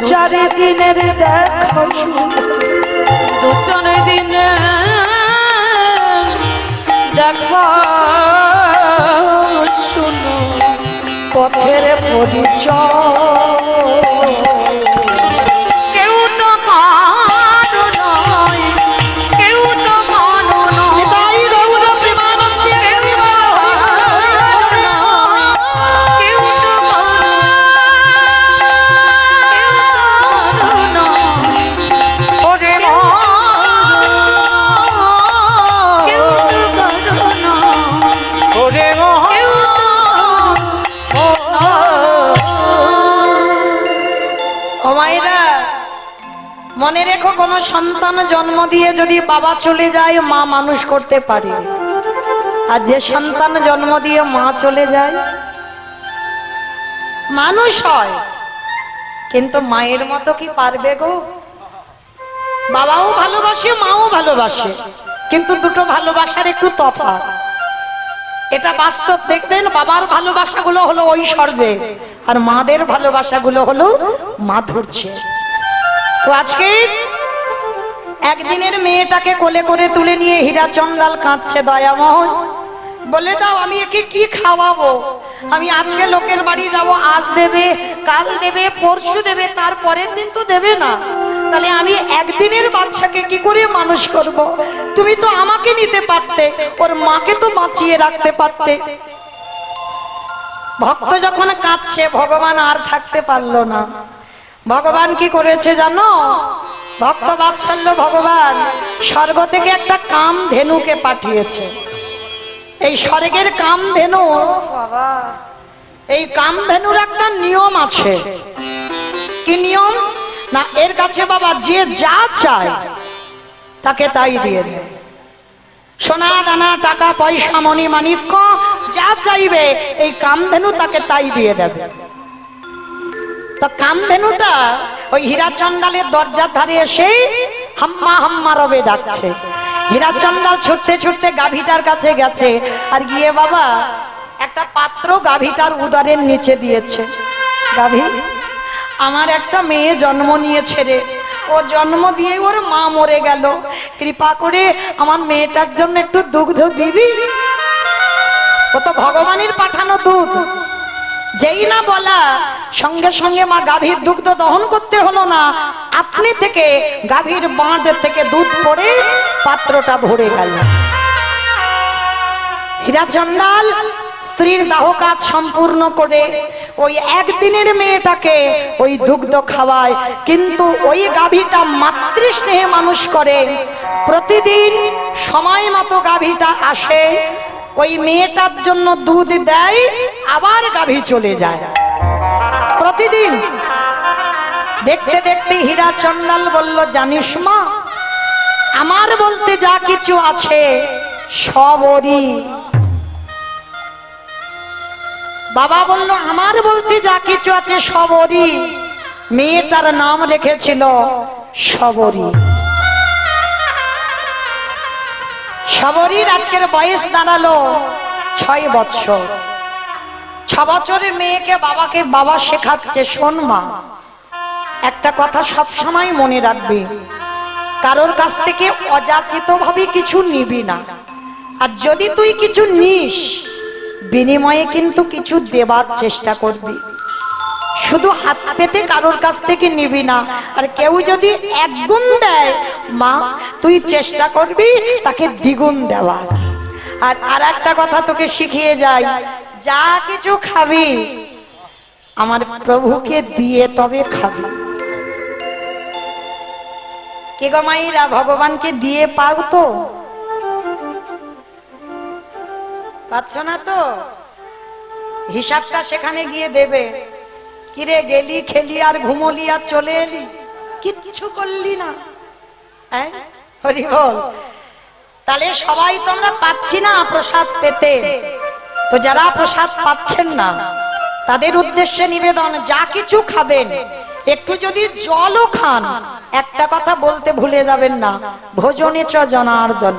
চার দিনের দেখো দু চার দিনে দেখা শুনো পথের পরিচয় কেউ তো কারো নয় কেউ তো কারো নয় তাই গৌর প্রেমানন্দে কেউ তো কেউ তো কারো নয় ওরে মা কেউ তো কারো নয় ওরে মহা কেউ ও মায়েরা মনে রেখো, কোনো সন্তান জন্ম দিয়ে যদি বাবা চলে যায় মা মানুষ করতে পারে, আর যে সন্তান জন্ম দিয়ে মা চলে যায় মানুষ হয়, কিন্তু মায়ের মতো কি পারবে গো? বাবাও ভালোবাসে মাও ভালোবাসে, কিন্তু দুটো ভালোবাসার একটু তফাৎ। এটা বাস্তব দেখবেন, বাবার ভালোবাসাগুলো হলো ঐশ্বর্যে আর মাদের ভালোবাসাগুলো হলো মাধুর্যে। তো আজকে একদিনের মেয়েটাকে কোলে করে তুলে নিয়ে হীরা চন্দাল কাঁদছে, দয়াময় বলে দাও আমি একে কি খাওয়াবো? আমি আজকে লোকের বাড়ি যাব, আজ দেবে, কাল দেবে, পরশু দেবে, তারপরের দিন তো দেবে না, তাহলে আমি একদিনের বাচ্চাকে কি করে মানুষ করব? তুমি তো আমাকে নিতে পারতে, ওর মাকে তো বাঁচিয়ে রাখতে পারতে। ভক্ত যখন কাঁদছে, ভগবান আর থাকতে পারলো না। ভগবান কি করেছে জানো? ভক্ত বাৎসল্য ভগবান স্বর্গ থেকে একটা কামধেনুকে পাঠিয়েছে। এই স্বর্গের কামধেনু, বাবা, এই কামধেনুর একটা নিয়ম আছে। কি নিয়ম? না, এর কাছে বাবা যে যা চায় তাকে তাই দিয়ে দেয়। সোনা দানা টাকা পয়সা মণি মাণিক্য যা চাইবে এই কামধেনু তাকে তাই দিয়ে দেবে। তো কামধেনুটা ওই হীরা চন্দালের দরজার ধারে এসে হাম্মা হাম্মা রবে ডাকছে। হীরা চন্দাল ছুটতে ছুটতে গাভীটার কাছে গেছে, আর গিয়ে বাবা একটা পাত্র গাভীটার উদরের নিচে দিয়েছে। গাভী, আমার একটা মেয়ে জন্ম নিয়েছে রে, ওর জন্ম দিয়ে ওর মা মরে গেল, কৃপা করে আমার মেয়েটার জন্য একটু দুগ্ধ দিবি। ও তো ভগবানের পাঠানো দুধ। যেই না বলা, সঙ্গে সঙ্গে মা গাভীর দুগ্ধ দহন করতে হলো না, আপনি থেকে গাভীর বাঁধ থেকে দুধ পড়ে পাত্রটা ভরে গেল। হীরা চন্দাল স্ত্রীর দাহ কাজ সম্পূর্ণ করে ওই একদিনের মেয়েটাকে ওই দুগ্ধ খাওয়ায়, কিন্তু ওই গাভীটা মাতৃস্নেহে মানুষ করে। প্রতিদিন সময় মতো গাভীটা আসে, ওই মেয়েটার জন্য দুধ দেয়, আবার গাভী চলে যায় প্রতিদিন। দেখতে দেখতে হীরা চন্দাল বলল, জানিস মা, আমার বলতে যা কিছু আছে সব ওরই। বাবা বলল, আমার বলতে যা কিছু আছে সব ওরই। মেয়েটার নাম রেখেছিল শবরী। শবরীর আজকের বয়স দাঁড়ালো 6 বৎসর। 6 বছরের মেয়েকে বাবাকে বাবা শেখাচ্ছে, শোন মা, একটা কথা সব সময় মনে রাখবি, কারোর কাছ থেকে অযাচিত ভাবে কিছু নিবি না, আর যদি তুই কিছু নিস বিনিময়ে কিন্তু কিছু দেবার চেষ্টা করবি। শুধু হাত পেতে কারোর কাছ থেকে নিবি না, আর কেউ যদি 1 গুণ দেয় মা, তুই চেষ্টা করবি তাকে দ্বিগুণ দেওয়ার। আর একটা কথা তোকে শিখিয়ে যাই, যা কিছু খাবি আমার প্রভুকে দিয়ে তবে খাবি। কে গো মাইরা, ভগবানকে দিয়ে পাও তো? পাচ্ছ না তো? হিসাবটা সেখানে গিয়ে দেবে। কিরে, গেলি খেলি আর ঘুমলি আর চলে এলি, কিচ্ছু করলি না। হরি বল। তাহলে সবাই তোমরা পাচ্ছি না প্রসাদ পেতে, তো যারা প্রসাদ পাচ্ছেন না তাদের উদ্দেশ্যে নিবেদন, যা কিছু খাবেন একটু যদি জলও খান, একটা কথা বলতে ভুলে যাবেন না, ভোজনে চ জনার্দন।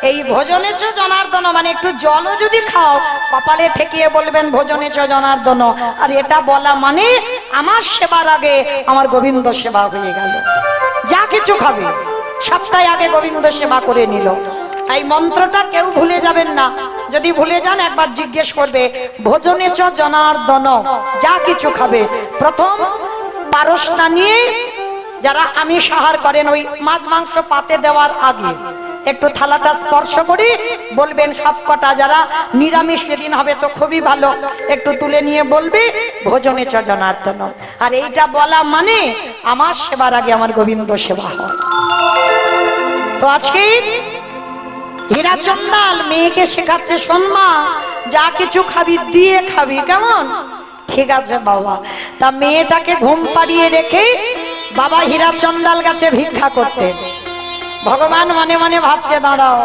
এই ভোজনে চ জনার্দন মানে একটু জলও যদি খাও, কপালে ঠেকিয়ে বলবেন ভোজনে চ জনার্দন। আর এটা বলা মানে আমার সেবার আগে আমার গোবিন্দ সেবা হয়ে গেল। যা কিছু খাবে সবটাই আগে গোবিন্দ সেবা করে নিল। এই মন্ত্রটা কেউ ভুলে যাবেন না। যদি ভুলে যান একবার জিজ্ঞেস করবে, ভোজনে চ জনার্দন, যা কিছু খাবে প্রথম পারসটা নিয়ে যারা আমিষ আহার করেন ওই মাছ মাংস পাতে দেওয়ার আগে একটু থালাটা স্পর্শ করি বলবেন সবকটা, যারা নিরামিষ সেদিন হবে তো খুবই ভালো, একটু তুলে নিয়ে বলবে ভোজনে চ জনার্দন। আর এইটা বলা মানে আমার সেবার আগে আমার গোবিন্দ সেবা হয়। তো আজকে হীরা চন্দাল মেয়েকে শেখাচ্ছে, শোনমা যা কিছু খাবি দিয়ে খাবি, কেমন? ঠিক আছে বাবা। তা মেয়েটাকে ঘুম পাড়িয়ে রেখে বাবা হীরা চন্দাল গাছে ভিক্ষা করতে। ভগবান মনে মনে ভাবছে, দাঁড়াও,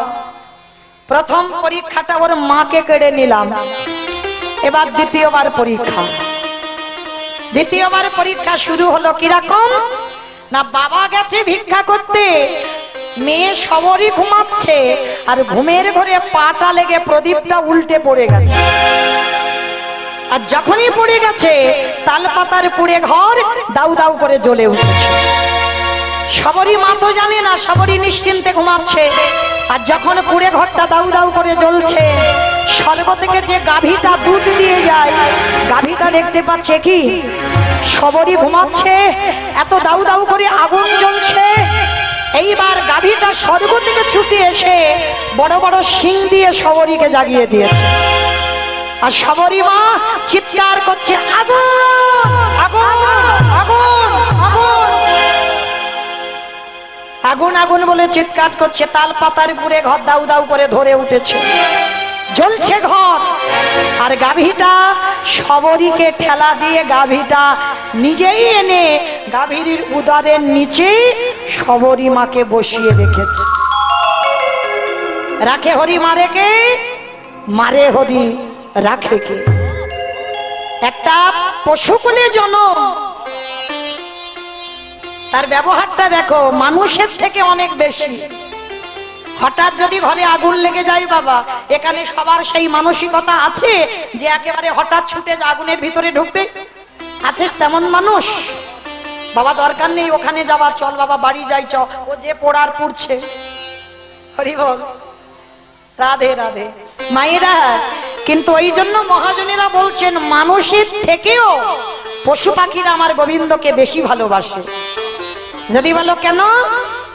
প্রথম পরীক্ষাটা ওর মাকে কেড়ে নিলাম, এবার দ্বিতীয়বার পরীক্ষা। দ্বিতীয়বার পরীক্ষা শুরু হলো কিরকম না, বাবা গেছে ভিক্ষা করতে, মেয়ে সবরই ঘুমাচ্ছে, আর ঘুমের ঘরে পাটা লেগে প্রদীপটা উল্টে পড়ে গেছে। আর যখনই পড়ে গেছে তাল পাতার পুড়ে ঘর দাউ দাউ করে জ্বলে উঠেছে। সবরই মা তো জানে না, সবরই নিশ্চিন্তে ঘুমাচ্ছে। আর যখন পুড়ে ঘরটা দাউ দাউ করে জ্বলছে, স্বর্গ থেকে যে গাভীটা দুধ দিয়ে যায়, গাভীটা দেখতে পাচ্ছে কি সবরই ঘুমাচ্ছে, এত দাউ দাউ করে আগুন জ্বলছে। এইবার গাভীটা স্বর্গ থেকে ছুটে এসে বড় বড় শিং দিয়ে সবরীকে জাগিয়ে দিয়েছে। আর সবরী মা চিৎকার করছে, আগুন আগুন আগুন আগুন আগুন আগুন বলে চিৎকার করছে। তাল পাতার পুরে ঘর দাউ দাউ করে ধরে উঠেছে, জ্বলছে ঘর। আর গাভীটা সবরীকে ঠেলা দিয়ে গাভীটা নিজেই এনে গাভীর উদরের নিচে সবরী মাকে বসিয়ে রেখেছে। রাখে হরি মারে কে, মারে হরি রাখে কে। একটা পশুকুলে জনম, তার ব্যবহারটা দেখো মানুষের থেকে অনেক বেশি। হঠাৎ যদি ঘরে আগুন লেগে যায় বাবা, এখানে সবার সেই মানসিকতা আছে যে একেবারে হঠাৎ ছুটে আগুনের ভিতরে ঢুকবে? আছে তেমন মানুষ? বাবা দরকার নেই ওখানে যাবা, চল বাবা বাড়ি যাই, চ, ও যে পোড়ার পুড়ছে। হরি বল, রাধে রাধে মায়েরা। কিন্তু এই জন্য মহাজনেরা বলছেন মানুষের থেকেও পশু পাখিরা আমার গোবিন্দকে বেশি ভালোবাসে। যদি বলো কেন,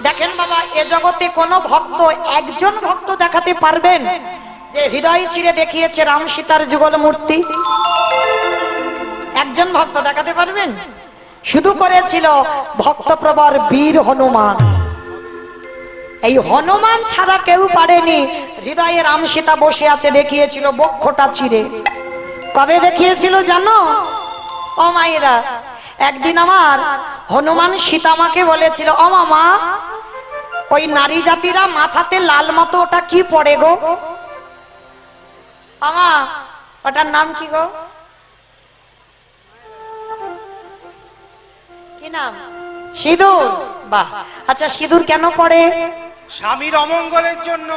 দেখেন বাবা, এ জগতে কোন ভক্ত, একজন ভক্ত দেখাতে পারবেন যে হৃদয় চিরে দেখিয়েছে রাম সীতার যুগল মূর্তি? একজন ভক্ত দেখাতে পারবেন? শুধু করেছিল ভক্তপ্রবর বীর হনুমান। এই হনুমান ছাড়া কেউ পারেনি। হৃদয়ে রাম সীতা বসে আছে দেখিয়েছিল বক্ষটা চিরে। কবে দেখিয়েছিল জানো ও মায়েরা? একদিন আমার হনুমান সীতামাকে বলেছিল, ও মামা, ওই নারী জাতিরা মাথাতে লাল মতো ওটা কি পড়ে গো? মামা ওটার নাম কি গো? কি নাম? সিঁদুর। বাহ, আচ্ছা সিঁদুর কেন পড়ে? স্বামীর অমঙ্গলের জন্য।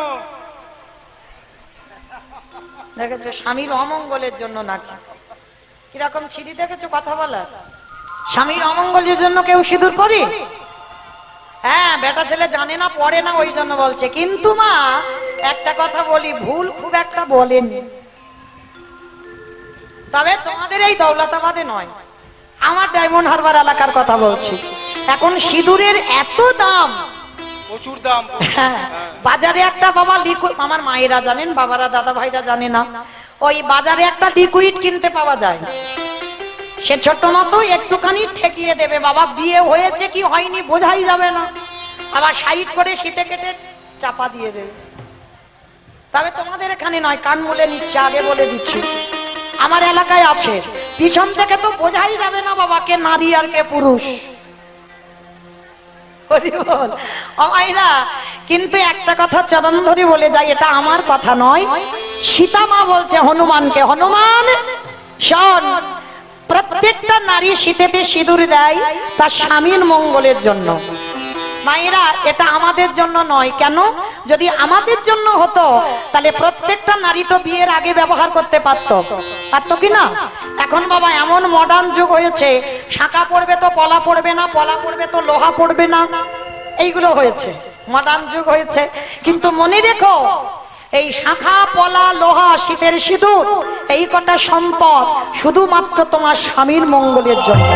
দেখেছো, স্বামীর অমঙ্গলের জন্য নাকি? কিরকম ছিড়ি দেখেছো কথা বলার? স্বামীর অমঙ্গলের জন্য কেউ সিঁদুর পরে? হ্যাঁ, বেটা ছেলে জানে না, পড়ে না, ওই জন্য বলছে। কিন্তু মা একটা কথা বলি, ভুল খুব একটা বলেনি। তবে তোমাদের এই দৌলতাবাদে নয়, আমার ডায়মন্ড হারবার এলাকার কথা বলছি। এখন সিঁদুরের এত দাম, প্রচুর দাম। হ্যাঁ, বাজারে একটা বাবা লিকুইড, আমার মায়েরা জানেন, বাবারা দাদা ভাইরা জানে না, ওই বাজারে একটা লিকুইড কিনতে পাওয়া যায়। সে ছোট মতো একটুখানি ঠেকিয়ে দেবে, বাবা বিয়ে হয়েছে কি হয়নি বোঝাই যাবে না, আবার সাইড করে শীতে কেটে চাপা দিয়ে দেবে। তবে তোমাদের এখানে নয়, কান মুলে নিচ্ছে, আগে বলে দিচ্ছি। আমার এলাকায় আছে, পিছন থেকে তো বোঝাই যাবে না বাবা কে নারী আর কে পুরুষ। কিন্তু একটা কথা চরণ ধরে বলে যাই, এটা আমার কথা নয়, সীতা মা বলছে হনুমানকে, হনুমান শোন, প্রত্যেকটা নারী শীতেতে সিঁদুর দেয় তার স্বামীর মঙ্গলের জন্য। মায়েরা এটা আমাদের জন্য নয়। কেন? যদি আমাদের জন্য হতো তাহলে প্রত্যেকটা নারী তো বিয়ের আগে ব্যবহার করতে পারতো কি না? এখন বাবা এমন মডার্ন যুগ হয়েছে, শাঁখা পড়বে তো পলা পড়বে না, পলা পড়বে তো লোহা পড়বে না, এইগুলো হয়েছে, মডার্ন যুগ হয়েছে। কিন্তু মনে রেখো, এই শাঁখা পলা লোহা শীতের সিঁদুর এই কটা সম্পদ শুধুমাত্র তোমার স্বামীর মঙ্গলের জন্য,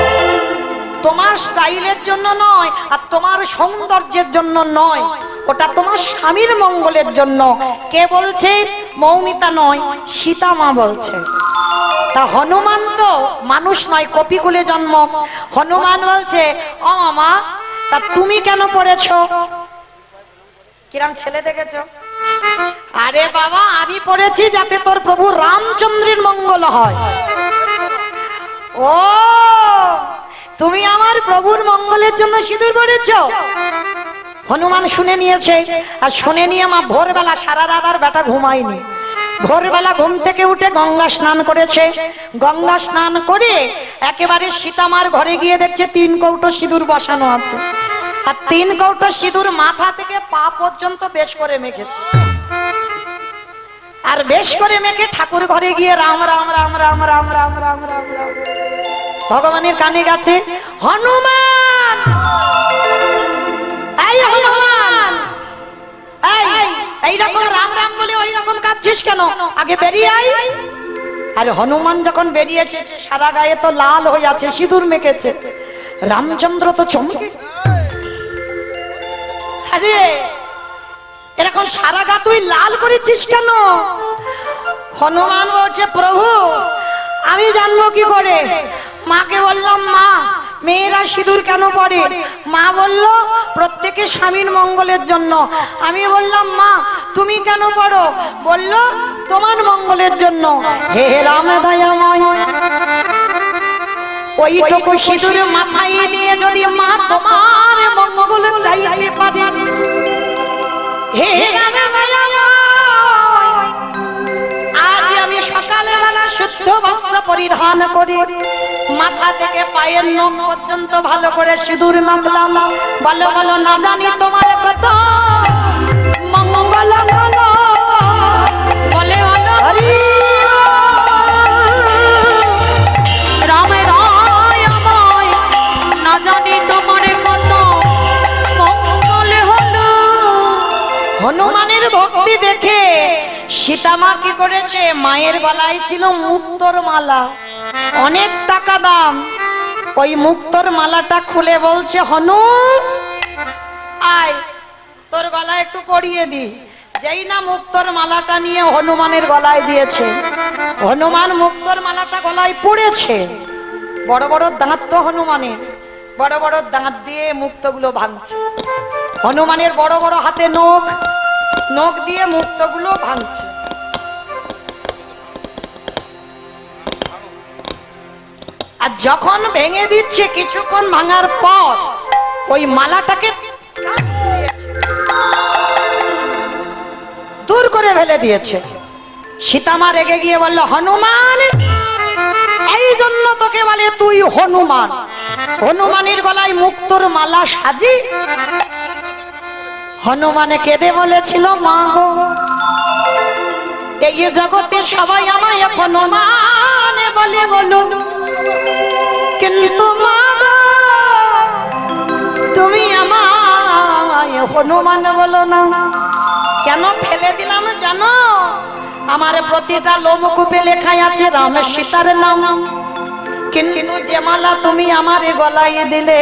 তোমার স্টাইলের জন্য নয়, আর তোমার সৌন্দর্যের জন্য নয়, ওটা তোমার স্বামীর মঙ্গলের জন্য। কে বলছে? মৌমিতা নয়, সীতা মা বলছে। তা হনুমান তো মানুষ নয়, কপিকুলে জন্ম। হনুমান বলছে, ও মামা, তা তুমি কেন পড়েছো? কিরাম ছেলে দেখেছো? আরে বাবা, আমি পড়েছি যাতে তোর প্রভু রামচন্দ্রের মঙ্গল হয়। ও, তুমি আমার প্রভুর মঙ্গলের জন্য সিঁদুর পড়েছো? হনুমান শুনে নিয়েছে, আর শুনে নিয়ে মা ভোরবেলা, সারা রাত আর বেটা ঘুমায়নি, ভোরবেলা ঘুম থেকে উঠে গঙ্গা স্নান করেছে। গঙ্গা স্নান করে একেবারে সীতামার ঘরে গিয়ে দেখছে 3 কৌটো সিঁদুর বসানো আছে, আর 3 কৌটো সিঁদুর মাথা থেকে পা পর্যন্ত বেশ করে মেখেছে। আর বেশ করে মেখে ঠাকুর ঘরে গিয়ে রাম রাম রাম রাম রাম রাম রাম রাম রাম ভগবানের কানে গেছে, হনুমান, এই হনুমান, এইরকম রাম রাম বলে ওই রকম কাঁদছিস কেন? আগে বেরিয়ে আয়। আর হনুমান যখন বেরিয়েছে, সারা গায়ে তো লাল হয়ে আছে, সিঁদুর মেখেছে। রামচন্দ্র তো চমকে, আরে এরকম সারা গা তুই লাল করেছিস কেন? হনুমান বলছে, প্রভু আমি জানবো কি করে? মাকে বললাম, মা মেয়েরা সিঁদুর কেন পরে? মা বলল, প্রত্যেকের স্বামীর মঙ্গলের জন্য। আমি বললাম, মা তুমি কেন পড়ো? বলল, তোমার মঙ্গলের জন্য। হে রাম দয়াময়, ওইটুকু সিঁদুর মাথায় দিয়ে যদি মা তোমার মঙ্গল চাইতে পারে, হে রাম দয়াময়, আজ আমি সকালবেলা শুদ্ধ বস্ত্র পরিধান করে মাথা থেকে পায়ের নখ পর্যন্ত ভালো করে সিঁদুর মাখলাম। বলো বলো, না জানি তোমার কত মঙ্গল বলো, বলে বলো হরি রাম দয়াময়, না জানি তোমার কত মঙ্গল হলো। হনুমানের ভক্তি দেখে সীতামা কি করেছে? মায়ের গলায় ছিল মুক্তোর মালা, অনেক টাকা দাম। ওই মুক্তোর মালাটা খুলে বলছে, হনু আয়, তোর গলায় একটু পরিয়ে দি। যেই না মুক্তোর মালাটা নিয়ে হনুমানের গলায় দিয়েছে, হনুমান মুক্তোর মালাটা গলায় পড়েছে। বড় বড় দাঁত তো হনুমানের, বড় বড় দাঁত দিয়ে মুক্তগুলো ভাঙছে। হনুমানের বড় বড় হাতে নখ, নখ দিয়ে মুক্তগুলো ভাঙছে। আর যখন ভেঙে দিচ্ছে, কিছুক্ষণ ভাঙার পর ওই মালাটাকে দূর করে ফেলে দিয়েছে। সীতামা রেগে গিয়ে বলল, হনুমান, এই জন্য তোকে বলে তুই হনুমান। হনুমানের গলায় মুক্তোর মালা সাজি। হনুমানে কেঁদে বলেছিল, মা গো, এই জগতের সবাই আমায় হনুমান বলে বলুন, কিন্তু মা গো, তুমি আমায় হনুমান বলো না। কেন ফেলে দিলাম জানো? আমার প্রতিটা লোমকূপে লেখা আছে রাম সীতার নাম, কিন্তু যে মালা তুমি আমার গলায় দিলে,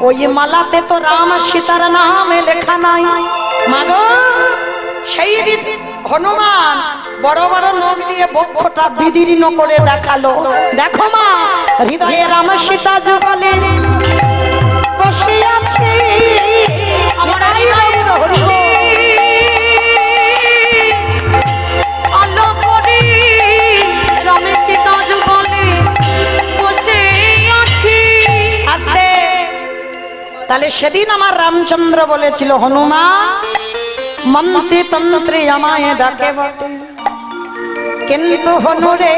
ওই মালাতে তো রাম সীতার নাম লেখা নাই। মাগো, সেই দিন হনুমান বড় বড় নখ দিয়ে বক্ষটা বিদীর্ণ করে দেখালো। দেখো মা, হৃদয়ে রাম সীতা যুগলে বসে আছে আমার আলো পরে রাম সীতা যুগলে বসে আছি। আস্তে। তাহলে সেদিন আমার রামচন্দ্র বলেছিল, হনুমান মন্ত্রী তন্ত্রী আমায় ডাকে বটে, কিন্তু হনুরে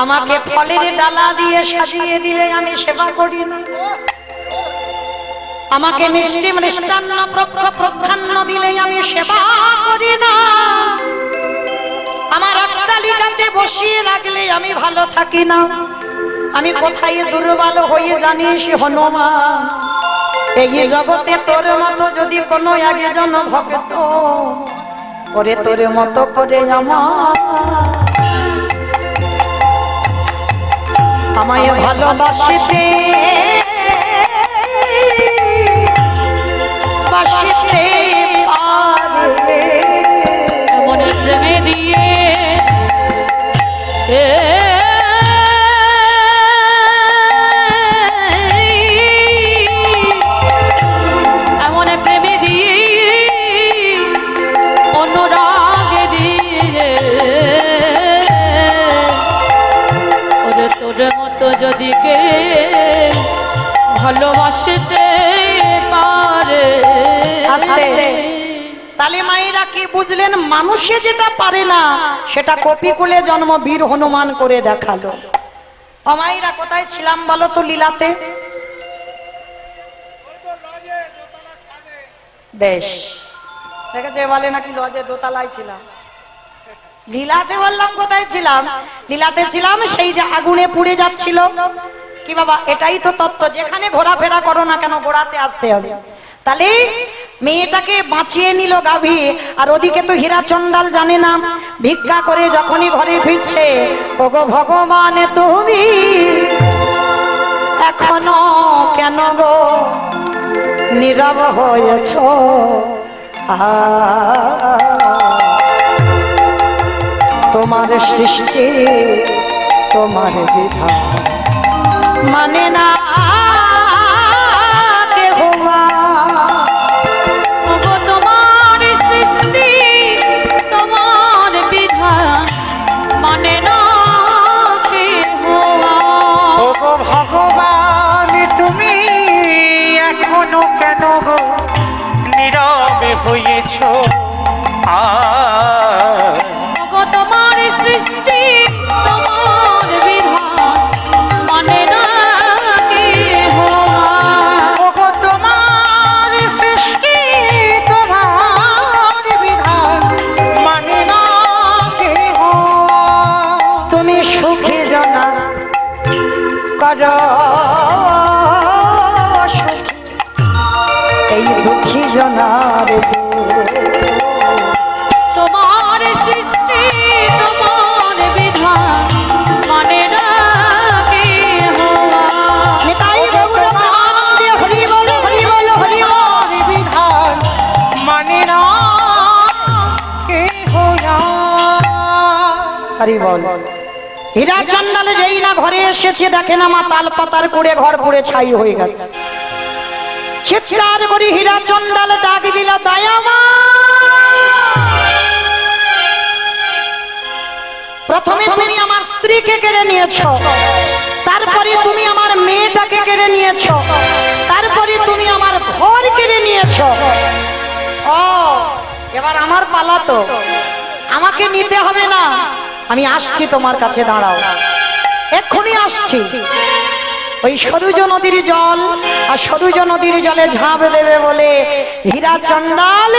আমাকে ফলের ডালা দিয়ে সাজিয়ে দিলে আমি সেবা করি না। আমাকে মিষ্টি মৃষ্টান্ন প্রখান্ন দিলে আমি সেবা করি না, আমার অট্টালিকাতে বসিয়ে রাখলে আমি ভালো থাকি না। আমি কোথায় দুর্বল হয়ে জানিস হনুমান, এই জগতে তোর মতো যদি কোনো একজন ভক্ত ওরে তোর মতো করে আমায় ভালোবাসিতে বাসিতে পারে, মনে প্রেমে দিয়ে এমন প্রেমে দিয়ে অনুরাগে দিয়ে ওরে তোর মতো যদি কে ভালোবাসতে পারে। তাহলে মায়েরা কি বুঝলেন, মানুষে যেটা পারে না সেটা কপিকুলে জন্ম বীর হনুমান করে দেখালো। মায়েরা কোথায় ছিলাম বলো তো? লীলাতে। বেশ দেখেছে, বলে নাকি লজে দোতলায় ছিলাম। লীলাতে বললাম কোথায় ছিলাম? লীলাতে ছিলাম সেই যে আগুনে পুড়ে যাচ্ছিল। কি বাবা, এটাই তো তত্ত্ব, যেখানে ঘোরাফেরা করো না কেন ঘোরাতে আসতে হবে। তাহলে মেয়েটাকে বাঁচিয়ে নিল গাভী, আর ওদিকে তো হীরা চন্ডাল জানে না, ভিক্ষা করে যখনই ঘরে ফিরছে, ওগো ভগবান তুমি এখনো কেন গো নীরব হয়েছ? তোমার সৃষ্টি তোমার বিধান মানে না দেহমা, ওগো তোমার সৃষ্টি তোমার বিধান মানে না কেহ। ওগো ভগবান তুমি এখনো কেন গো নীরবে হয়েছ? ওগো তোমার সৃষ্টি তোমার বিধান মানে না কেহ। ওগো তোমার সৃষ্টি তোমার বিধান মানে না কেহ। তুমি সুখী জনা কর সুখী, এই দুঃখী জনার তোমার সৃষ্টি তোমার বিধান মানে না কেহ। নিতাই গৌর প্রেমানন্দে হরি বল হরি বল হরি বল। বিধান মানে না কেহ। হরি বল। হীরা চন্ডাল যেই না ঘরে এসেছে, দেখে না মা তাল পাতার কুড়ে ঘর পুড়ে ছাই হয়ে গেছে। চিৎকার করি হীরা চন্ডাল ডাক দিল, দয়ামা। প্রথমে তুমি আমার স্ত্রীকে কেড়ে নিয়েছ, তারপরে তুমি আমার মেয়েটাকে কেড়ে নিয়েছ, তারপরে তুমি আমার ঘর কেড়ে নিয়েছ। ও এবার আমার পালা তো, আমাকে নিতে হবে না, আমি আসছি তোমার কাছে, দাঁড়াও, এক্ষুনি আসছি। ওই সরুজ নদীর জল আর সরুজ নদীর জলে ঝাঁপ দেবে বলে হীরা চন্ডাল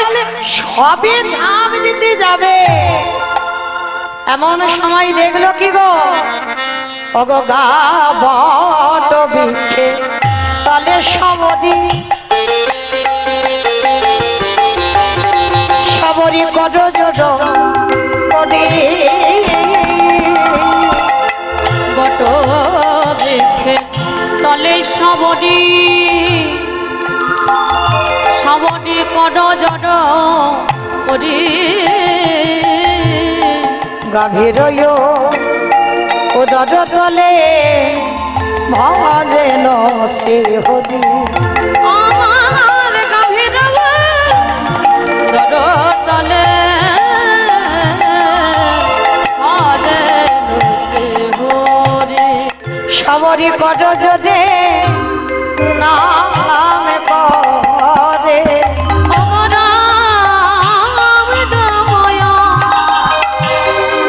সবে ঝাঁপ দিতে যাবে, এমন সময় দেখলো কি গো, ওগো গা বট বৃক্ষে তলে সবরি সবরি কর জোর করে বট বৃক্ষে তলে সবরি সবরি কর জড় করি গাভীর উদর তলে ভজেন শ্রী হরি। আমার গাভীর জড় তলে ভজে শ্রী হরি। সবরি কর জোরে নাম করে অগরাম দয়া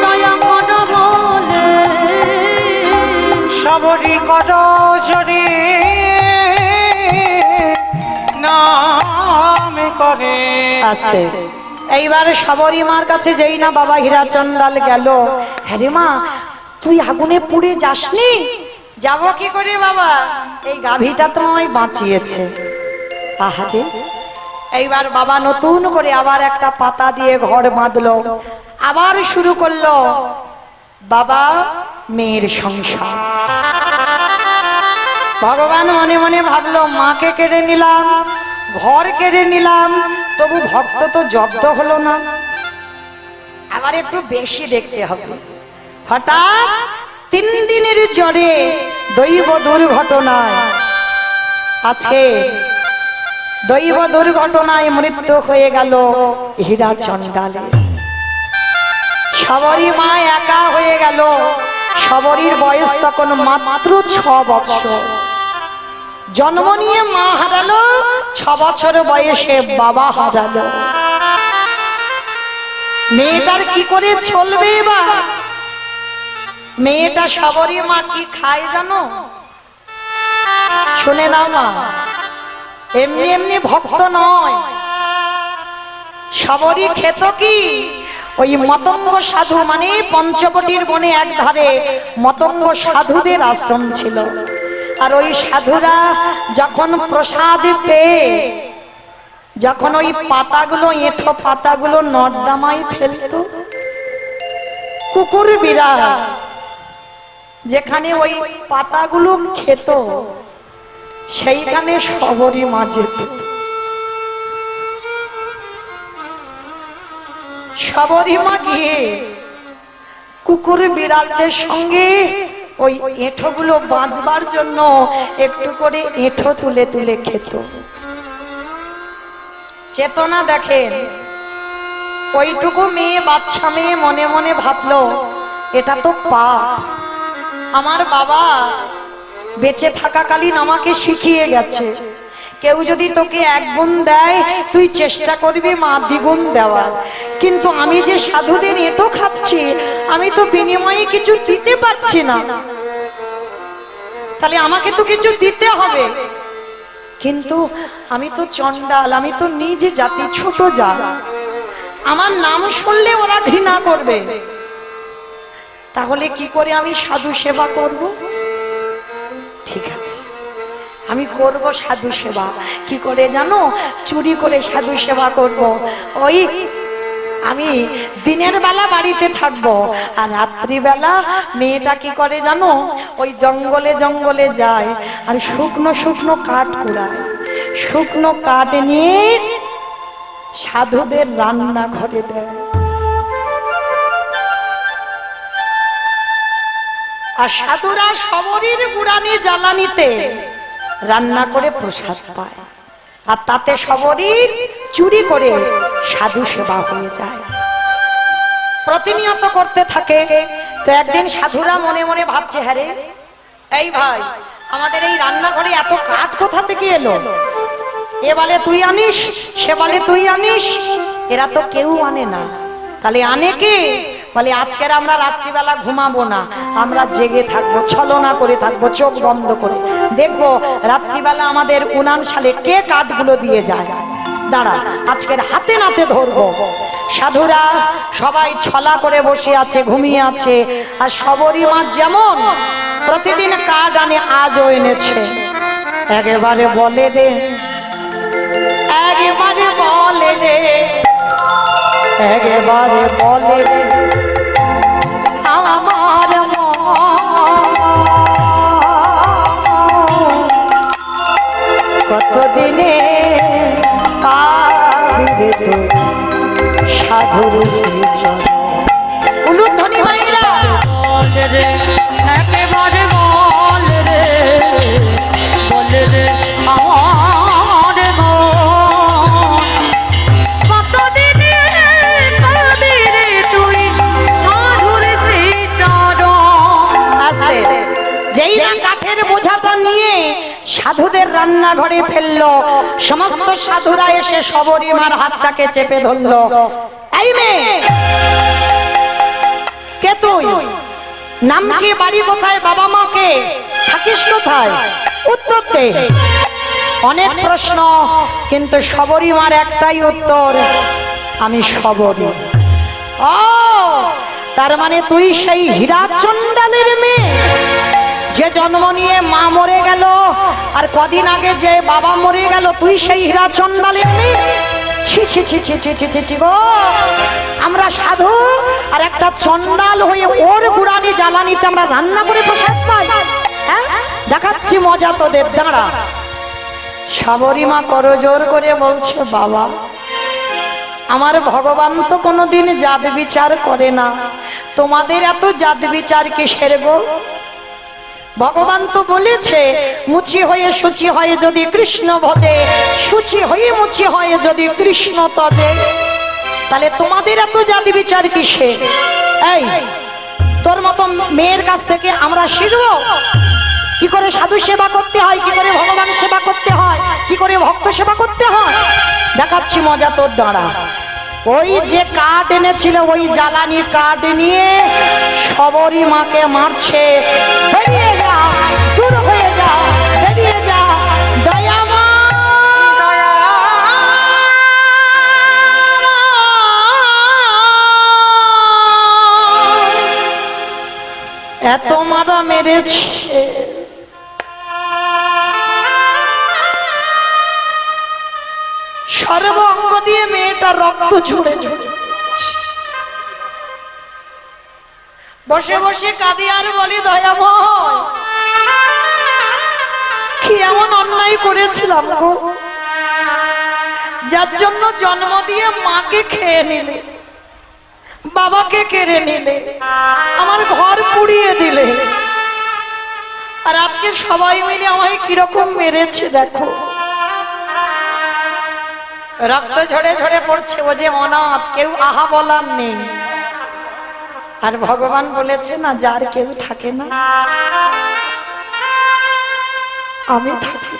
দয়া কর বলে সবরি কর জোরে নাম করে। আস্তে এইবার সবরী মার কাছে যেই না বাবা হীরাচন্দাল গেল, হ্যাঁ রে মা তুই আগুনে পুড়ে যাসনি? যাব কি করে বাবা, এই গাভীটা তো আমায় বাঁচিয়েছে। আহারে, এইবার বাবা নতুন করে আবার একটা পাতা দিয়ে ঘর বাঁধলো, আবার শুরু করলো বাবা মেয়ের সংসার। ভগবান মনে মনে ভাবলো মাকে কেড়ে নিলাম, ঘর কেড়ে নিলাম, তবু ভক্ত তো জব্দ হলো না, আবার একটু বেশি দেখতে হবে। হঠাৎ 3 দিনের জ্বরে দৈব দুর্ঘটনায়, আজকে দৈব দুর্ঘটনায় মৃত্যু হয়ে গেল হীরাচন্দালে। সবরী মা একা হয়ে গেল। সবরীর বয়স তখন মাত্র 6 বছর। জন্ম নিয়ে মা হারালো, 6 বছর বয়সে বাবা হারালো। মেয়েটার কি করে চলবে বা? মেয়েটা সবরী মা কি খায় জানো? শুনে নাও না, এমনি এমনি ভক্ত নয়। সবরী খেত কি? ওই মতঙ্গ সাধু, মানে পঞ্চবটির বনে এক ধারে মতঙ্গ সাধুদের আশ্রম ছিল। আর ওই সাধুরা যখন প্রসাদ পেয়ে, যখন ওই পাতাগুলো, এঁঠো পাতাগুলো নর্দমায় ফেলতো, কুকুর বিড়াল যেখানে ওই পাতাগুলো খেত, সেইখানে সবরী মা যেত। সবরী মা গিয়ে কুকুর বিড়ালদের সঙ্গে ওই এঁঠোগুলো বাঁচবার জন্য একটু করে এঁঠো তুলে তুলে খেত। চেতনা দেখেন, ওইটুকু মেয়ে, বাচ্চা মেয়ে মনে মনে ভাবলো এটা তো পাপ। আমার বাবা বেঁচে থাকাকালীন আমাকে শিখিয়ে গেছে, কেউ যদি তোকে 1 গুণ দেয় তুই চেষ্টা করবি মা দ্বিগুণ দেওয়ার। কিন্তু আমি যে সাধুদের এঁটো খাচ্ছি, আমি তো বিনিময়ে কিছু দিতে পারছি না, তাহলে আমাকে তো কিছু দিতে হবে। কিন্তু আমি তো চণ্ডাল, আমি তো নিজে জাতি ছোট জাত, আমার নাম শুনলে ওরা ঘৃণা করবে, তাহলে কি করে আমি সাধু সেবা করব? ঠিক আছে, আমি করব সাধু সেবা। কি করে জানো? চুরি করে সাধু সেবা করব। ওই আমি দিনের বেলা বাড়িতে থাকবো, আর রাত্রিবেলা মেয়েটা কি করে জানো? ওই জঙ্গলে জঙ্গলে যায় আর শুকনো শুকনো কাঠ কুড়ায়, শুকনো কাঠ নিয়ে সাধুদের রান্না ঘরে দেয়। আর সাধুরা সবরীর গুড়ানি জ্বালানিতে রান্না করে প্রসাদ পায়, আর তাতে সবরীর চুরি করে সাধু সেবা হয়ে যায়। প্রতিনিয়ত করতে থাকে। তো একদিন সাধুরা মনে মনে ভাবছে, হ্যাঁ রে এই ভাই, আমাদের এই রান্নাঘরে এত কাঠ কোথা থেকে এলো? এ বলে তুই আনিস, সে বলে তুই আনিস, এরা তো কেউ আনে না, তাহলে আনে কে? বলে আজকের আমরা রাত্রিবেলা ঘুমাবো না, আমরা জেগে থাকবো, ছলনা করে থাকবো, চোখ বন্ধ করে দেখবো রাত্রিবেলা আমাদের উনান সালে কে কাঠগুলো দিয়ে যায়। দাঁড়া, আজকের হাতে নাতে ধরবো। সাধুরা সবাই ছলা করে বসে আছে, ঘুমিয়ে আছে। আর সবরী মা যেমন প্রতিদিন কাঠ আনে, আজও এনেছে। একেবারে বলে রে, একেবারে বলে রে, একেবারে বলে রে আমার কতদিনে পাবিরে তো সাধুর শ্রীচরণ। উলুধ্বনি মাইরা বলে রে, একেবারে বলে রে, বলে রে আমার মন, কতদিনে পাবি রে তুই সাধুর শ্রীচরণ। আসতে যেই না কাঠের বোঝাটা নিয়ে সাধুদের রান্নাঘরে ফেললো, সমস্ত সাধুরা এসে সবরী মার হাতটাকে চেপে ধরলো। এই মেয়ে, কে তুই? নাম কি? বাড়ি কোথায়? বাবা মা কে? থাকিস কোথায়? উত্তর দে। অনেক প্রশ্ন, কিন্তু সবরীমার একটাই উত্তর, আমি সবরী। ও তার মানে তুই সেই হীরা চণ্ডালের মেয়ে, যে জন্ম নিয়ে মা মরে গেল, আর কদিন আগে যে বাবা মরে গেল, তুই সেই হীরা চণ্ডালের মেয়ে? ছি ছি ছি ছি ছি ছি ছি ছি গো, আমরা সাধু আর একটা চণ্ডাল হয়ে ওর গুড়ানি জ্বালানিতে আমরা রান্না করে প্রসাদ পাই? হ্যাঁ, দেখাচ্ছি মজা তোদের, দাঁড়া। সবরীমা করজোর করে বলছে, বাবা আমার ভগবান তো কোনোদিন জাত বিচার করে না, তোমাদের এত জাত বিচার কিসের গো? ভগবান তো বলেছে, মুচি হয়ে শুচি হয় যদি কৃষ্ণ ভজে, শুচি হয়ে মুচি হয় যদি কৃষ্ণ তজে। তাহলে তোমাদের এত জাত বিচার কিসে? এই তোর মতো মেয়ের কাছ থেকে আমরা শিখবো কি করে সাধু সেবা করতে হয়, কি করে ভগবান সেবা করতে হয়, কি করে ভক্ত সেবা করতে হয়। দেখাচ্ছি মজা তোর, দাঁড়া। ওই যে কাঠ এনেছিল, ওই জ্বালানি কাঠ নিয়ে সবরীমাকে মারছে। বেরিয়ে যা, দূর হয়ে যা, বেরিয়ে যা দয়ামা। এত মারা মেরেছে, সর্ব অঙ্গ দিয়ে মেয়েটা রক্ত ঝরে ঝরে বসে বসে কাঁদি আর বলি, দয়াময় কি এমন অন্যায় করেছিলাম গো, যার জন্য জন্ম দিয়ে মাকে খেয়ে নিলে, বাবাকে কেড়ে নিলে, আমার ঘর পুড়িয়ে দিলে, আর আজকে সবাই মিলে আমায় কিরকম মেরেছে দেখো। রক্ত ঝরে ঝরে পড়ছে, ও যে অনাথ, কেউ আহা বলার নেই। আর ভগবান বলেছে না, যার কেউ থাকে না আমি থাকি।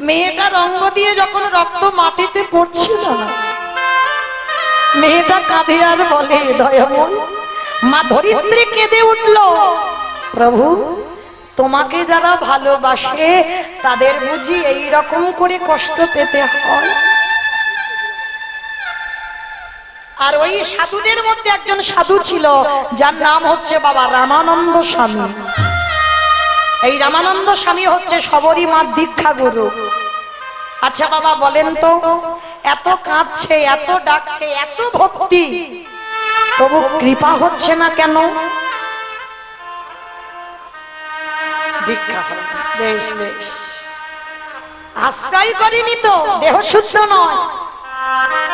মেয়েটার অঙ্গ দিয়ে যখন রক্ত মাটিতে পড়ছিল না, মেয়েটা কাঁদে আর বলে, দয়াময় মা ধরিত্রী কেঁদে উঠল, প্রভু তোমাকে যারা ভালোবাসে তাদের বুঝি এই রকম করে কষ্ট পেতে হয়? আর ওই সাধুদের মধ্যে একজন সাধু ছিল, যার নাম হচ্ছে বাবা রামানন্দ স্বামী। এই রামানন্দ স্বামী হচ্ছে সবরীমার দীক্ষা গুরু। আচ্ছা বাবা বলেন তো, এত কাঁদছে, এত ডাকছে, এত ভক্তি, তবু কৃপা হচ্ছে না কেন? দীক্ষা হয়, বেশ বেশ, আশ্রয় করেনি তো, দেহ শুদ্ধ নয়,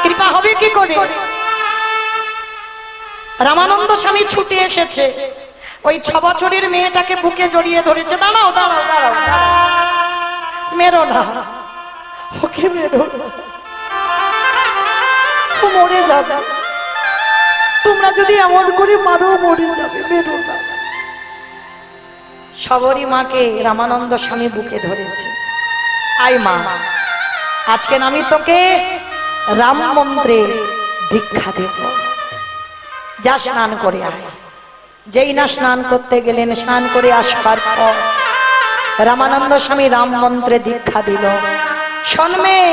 কৃপা হবে কি করে? রামানন্দ স্বামী ছুটে এসেছে, ওই 6 বছরের মেয়েটাকে বুকে জড়িয়ে ধরেছে। দাঁড়াও দাঁড়াও দাঁড়াও, মেরো না ওকে, মেরো না, ও মরে যাবে, তোমরা যদি এমন করে মারো মরে যাবে, মেরো না। সবরীমাকে রামানন্দ স্বামী বুকে ধরেছে। আয় মা, আজকে আমি তোকে রাম মন্ত্রে দীক্ষা দেব, যা স্নান করে আয়। যেই না স্নান করতে গেলেন, স্নান করে আসবার পর রামানন্দ স্বামী রাম মন্ত্রে দীক্ষা দিল। শোন মেয়ে,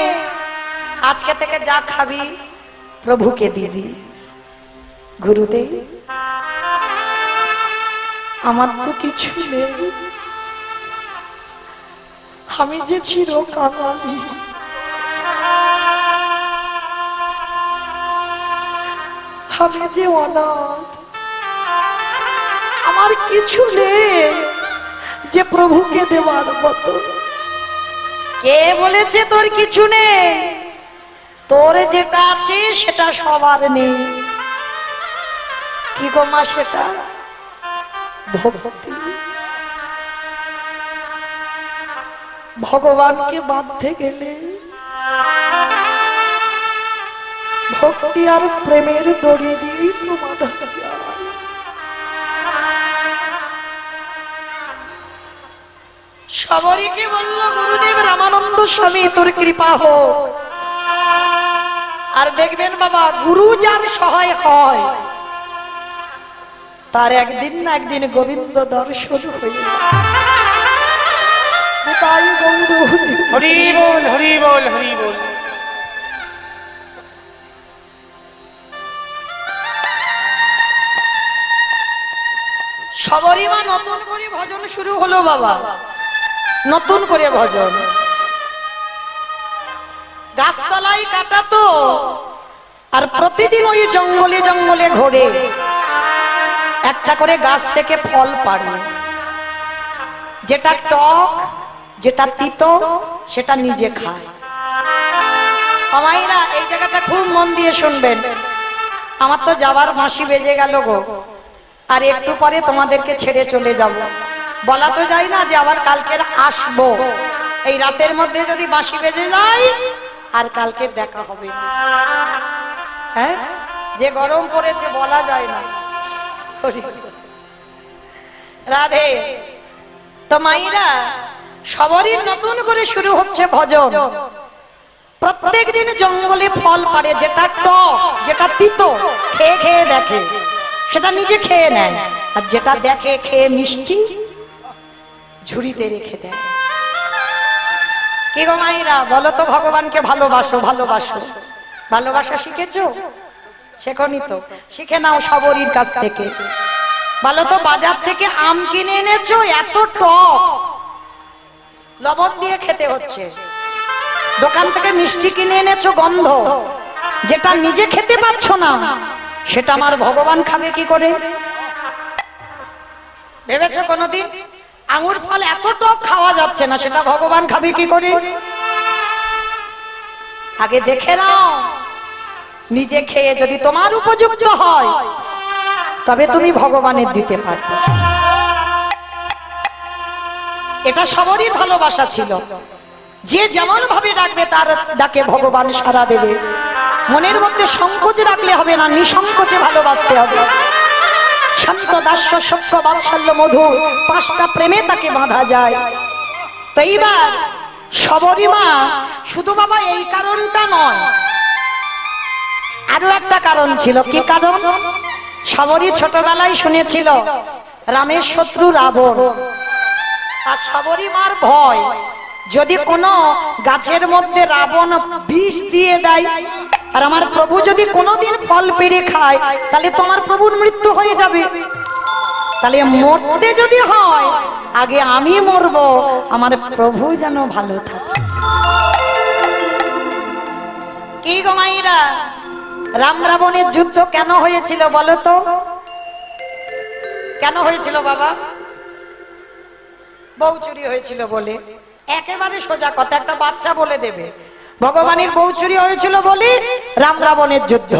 আজকে থেকে যা খাবি প্রভুকে দিবি। গুরুদেব আমার তো কিছু নেই, আমি যে চিরকাঙালি, আমি যে অনাথ, আমার কিছু নেই যে প্রভুকে দেওয়ার মতো। কে বলেছে তোর কিছু নেই? তোর যেটা আছে সেটা সবার নেই। কি গো মা সেটা? ভক্তি। ভগবানকে বাঁধতে গেলে ভক্তি আর প্রেমের দড়ি দিয়ে তো বাঁধা যায়। সবরীকে বলল, গুরুদেব রামানন্দ স্বামী তোর কৃপা হোক। আর দেখবেন বাবা, গুরু যার সহায় হয় তার একদিন না একদিন গোবিন্দ দর্শন হয়ে যায়। নিতাই গৌর হরি বল হরি বল হরি বল। সবরই মা নতুন করে ভজন শুরু হলো বাবা, নতুন করে ভজন। গাছতলায় কাটা তো, আর প্রতিদিন ওই জঙ্গলে জঙ্গলে ঘোরে, একটা করে গাছ থেকে ফল পাড়ে, যেটা টক যেটা তিতো সেটা নিজে খায়। আমাইরা এই জায়গাটা খুব মন দিয়ে শুনবেন, আমার তো যাবার বাঁশি বেজে গেল গো, আর একটু পরে তোমাদেরকে ছেড়ে চলে যাব। বলা তো যায় না যে আবার কালকের আসবো, এই রাতের মধ্যে যদি বাঁশি বেজে যায় আর কালকে দেখা হবে না। হ্যাঁ, যে গরম পড়েছে বলা যায় না। রাধে। তো মাইরা সবারই নতুন করে শুরু হচ্ছে ভজন। প্রত্যেক দিন জঙ্গলে ফল পাড়ে, যেটা টক যেটা তিতো খেয়ে খেয়ে দেখে, সেটা নিজে খেয়ে নেয়, আর যেটা দেখে খেয়ে মিষ্টি ঝুড়িতে রেখে দেয়। কি গো মাইরা বলো তো, ভগবানকে ভালোবাসো ভালোবাসো, ভালোবাসা শিখেছো? শেখনি তো, শিখে নাও সবরীর কাছ থেকে। বলো তো, বাজার থেকে আম কিনে এনেছো, এত টক, লবণ দিয়ে খেতে হচ্ছে। দোকান থেকে মিষ্টি কিনে এনেছো, গন্ধ, যেটা নিজে খেতে পাচ্ছ না সেটা আমার ভগবান খাবে কি করে? ভেবেছো কোনোদিন? আঙুর ফল এত টক খাওয়া যাচ্ছে না, সেটা ভগবান খাবে কি করে? আগে দেখে নাও, নিজে খেয়ে যদি তোমার উপযুক্ত হয় তবে তুমি ভগবানের দিতে পারবে। এটা সবারই ভালোবাসা ছিল, যে যেমন ভাবে ডাকবে তার ডাকে ভগবান সাড়া দেবে। মনের মধ্যে সংকোচ রাখলে হবে না, নিঃসংকোচে ভালোবাসতে হবে। শান্ত দাস্য সত্য বাৎসল্য মধু, পাঁচটা প্রেমে তাকে বাঁধা যায়। তো এইবার সবরী মা শুধু বাবা এই কারণটা নয়, আরো একটা কারণ ছিল। কি কারণ? সবরী ছোটবেলায় শুনেছিল রামের শত্রু রাবণ, আর সবরী মার ভয়, যদি কোনো গাছের মধ্যে রাবণ বিষ দিয়ে দেয় আর আমার প্রভু যদি কোনোদিন ফল পেড়ে খায়, তাহলে তোমার প্রভুর মৃত্যু হয়ে যাবে। তাহলে মরতে যদি হয় আগে আমি মরব, আমার প্রভু যেন ভালো থাকে। কি গো মাইরা, রাম রাবণের যুদ্ধ কেন হয়েছিল বলো তো? কেন হয়েছিল বাবা? বউ চুরি হয়েছিল বলে। একেবারে সোজা কথা, একটা বাচ্চা বলে দেবে ভগবানের বউ চুরি হয়েছিল বলে রাম রাবণের যুদ্ধ।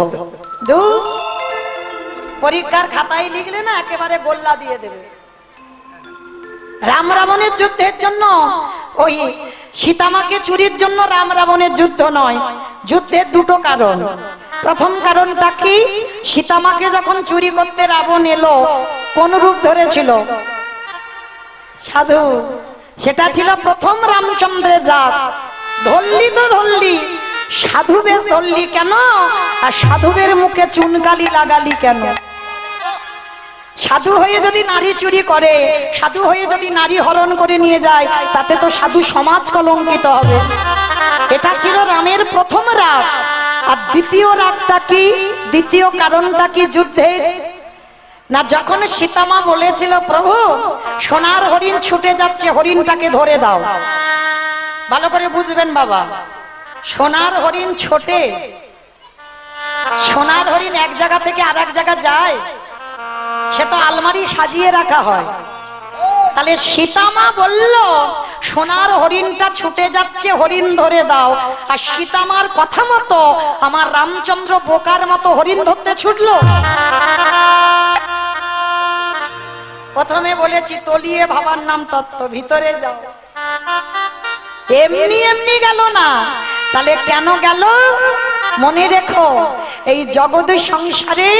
পরীক্ষার খাতায় লিখলে না একেবারে গোল্লা দিয়ে দেবে। রাম রাবণের যুদ্ধের জন্য, ওই সীতামাকে চুরির জন্য রাম রাবণের যুদ্ধ নয়। যুদ্ধের দুটো কারণ। প্রথম কারণটা কি, সীতামাকে যখন চুরি করতে রাবণ এলো, কোন রূপ ধরেছিল? সাধু। সেটা ছিল প্রথম রামচন্দ্রের রাগ। ধরলি তো ধরলি, সাধু বেশ ধরলি কেন? আর সাধুদের মুখে চুনকালি লাগালি কেন? সাধু হয়ে যদি নারী চুরি করে, সাধু হয়ে যদি নারী হরণ করে নিয়ে যায়, তাতে তো সাধু সমাজ কলঙ্কিত হবে। এটা ছিল রামের প্রথম রাগ। আর দ্বিতীয় রাগটা কি, দ্বিতীয় কারণটা কি যুদ্ধের? না, যখন সীতামা বলেছিল প্রভু সোনার হরিণ ছুটে যাচ্ছে, হরিণটাকে ধরে দাও। ভালো করে বুঝবেন বাবা, সোনার হরিণ ছোটে, সোনার হরিণ এক জায়গা থেকে আর এক জায়গা যায়, সে তো আলমারি সাজিয়ে রাখা হয়। তাহলে সীতামা বলল সোনার হরিণটা ছুটে যাচ্ছে, হরিণ ধরে দাও। আর সীতামার কথা মতো আমার রামচন্দ্র বোকার মতো হরিণ ধরতে ছুটলো। প্রথমে বলেছি তলিয়ে ভাবার নাম তত্ত্ব, ভিতরে যাও। এমনি এমনি গেল না, তাহলে কেন গেল? মনে রেখো, এই জগৎ সংসারে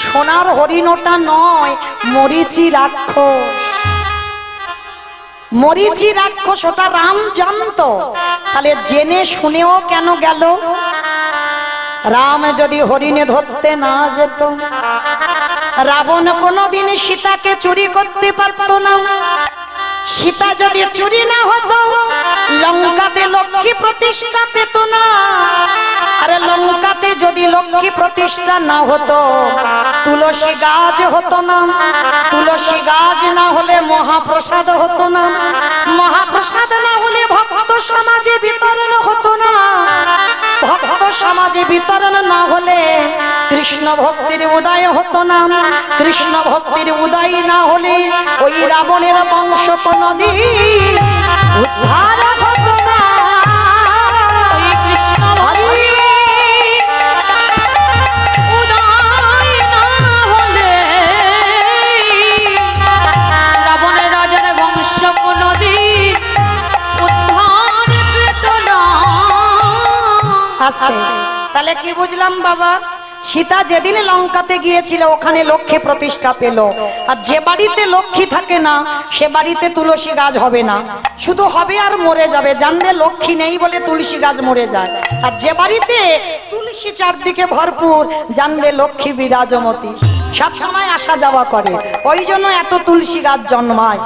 সোনার হরিণ ওটা নয়, মরিচি রাক্ষস। মরিচি রাক্ষস, ওটা রাম জানতো। তাহলে জেনে শুনেও কেন গেল? রাম যদি হরিণে ধরতে না যেত, রাবণ কোনোদিন সীতাকে চুরি করতে পারত না। সীতা যদি চুরি না হতো লঙ্কাতে লক্ষ্মী প্রতিষ্ঠা পেত না। আরে লঙ্কাতে যদি লক্ষ্মী প্রতিষ্ঠা না হতো তুলসী গাছ হতো না। তুলসী গাছ না হলে মহাপ্রসাদ হতো না। মহাপ্রসাদ না হলে ভক্ত সমাজে বিতরণ হতো না। ভক্ত সমাজে বিতরণ না হলে কৃষ্ণ ভক্তির উদয় হতো না। কৃষ্ণ ভক্তির উদয় না হলে ওই রাবণের বংশ কোনদিন উদ্ধার হতো না। ওই কৃষ্ণ ভক্তি উদয় না হলে রাবণের রাজার বংশ কোনদিন উদ্ধার পেত না। আস্তে তাহলে কি বুঝলাম বাবা? সীতা যেদিন লঙ্কাতে গিয়েছিল ওখানে লক্ষ্মী প্রতিষ্ঠা পেল। আর যে বাড়িতে লক্ষ্মী থাকে না সে বাড়িতে তুলসী গাছ হবে না, শুধু হবে আর মরে যাবে। জানবে লক্ষ্মী নেই বলে তুলসী গাছ মরে যায়। আর যে বাড়িতে তুলসী চারদিকে ভরপুর জানবে লক্ষ্মী বিরাজমতী, সব সময় আসা যাওয়া করে। ওই জন্য এত তুলসী গাছ জন্মায়।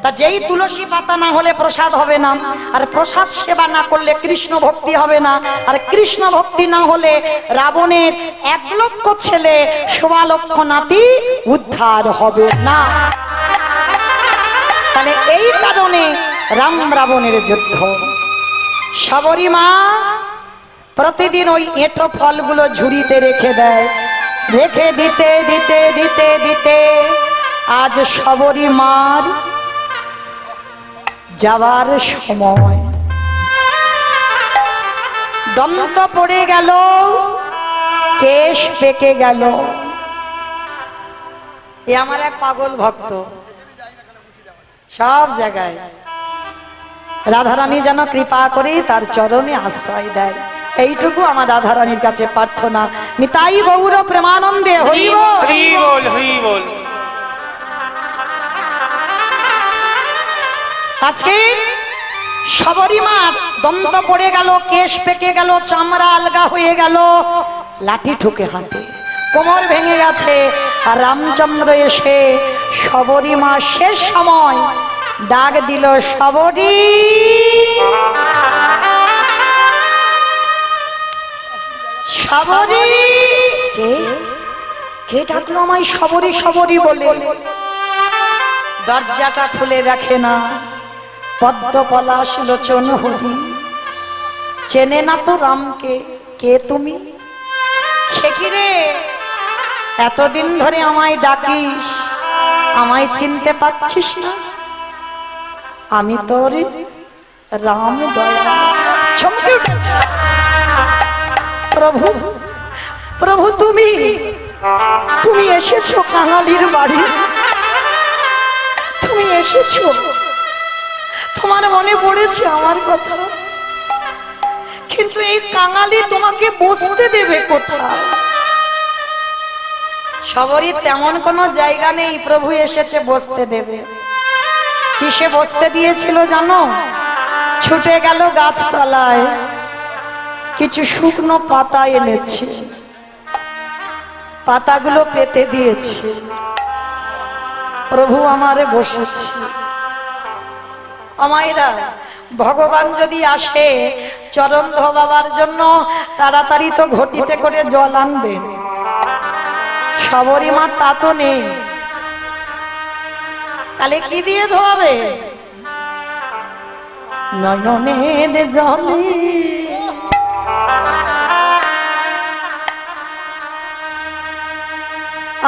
তা যেই তুলসী পাতা না হলে প্রসাদ হবে না, আর প্রসাদ সেবা না করলে কৃষ্ণ ভক্তি হবে না, আর কৃষ্ণ ভক্তি না হলে রাবণের 1 লক্ষ ছেলে 1.25 লক্ষ নাতি উদ্ধার হবে না। তাহলে এই কারণে রাম রাবণের যুদ্ধ। শবরী মা প্রতিদিন ওই এঁটো ফলগুলো ঝুড়িতে রেখে দেয়। রেখে দিতে দিতে দিতে দিতে আজ শবরী মার যাওয়ার সময়। দন্ত পড়ে গেল, কেশ পেকে গেল। এ আমার এক পাগল ভক্ত, সব জায়গায় রাধারানী যেন কৃপা করে তার চরণে আশ্রয় দেয়, এইটুকু আমার রাধারানীর কাছে প্রার্থনা। নিতাই গৌর প্রেমানন্দে হরি বল। হরি বল হরি বল। আজকে শবরী মার দন্ত পড়ে গেল, কেশ পেকে গেল, চামড়া আলগা হয়ে গেল, লাঠি ঠুকে হাঁটে, কোমর ভেঙে গেছে। আর রামচন্দ্র এসে শবরী মা শেষ সময় ডাক দিল, শবরী। শবরী কে? কে ডাকলো আমায় শবরী শবরী বলে? দরজাটা খুলে দেখে না পদ্ম পলাশ লোচন হরি। চেনে না তো রামকে। কে তুমি? সে কি রে, এতদিন ধরে আমায় ডাকিস, আমায় চিনতে পারছিস না? আমি তোর রাম দয়া। চমকে উঠেছে, প্রভু প্রভু তুমি তুমি এসেছো কাঙালির বাড়ি, তুমি এসেছো। তোমার মনে পড়েছে আমার কথা, কিন্তু এই কাঙালি তোমাকে বসতে দেবে কোথায়? শবরীর তেমন কোনো জায়গা নেই, প্রভু এসেছে বসতে দেবে। কিসে বসতে দিয়েছিল জানো? ছুটে গেল গাছতলায়, কিছু শুকনো পাতা এনেছে, পাতাগুলো পেতে দিয়েছে। প্রভু আমারে বসেছে। আমায়রা ভগবান যদি আসে চরণ ধোবার জন্য তাড়াতাড়ি তো ঘটিতে করে জল আনবে। শবরী মা তা তো নেই, তাহলে কি দিয়ে ধোয়াবে? নয়নের জলে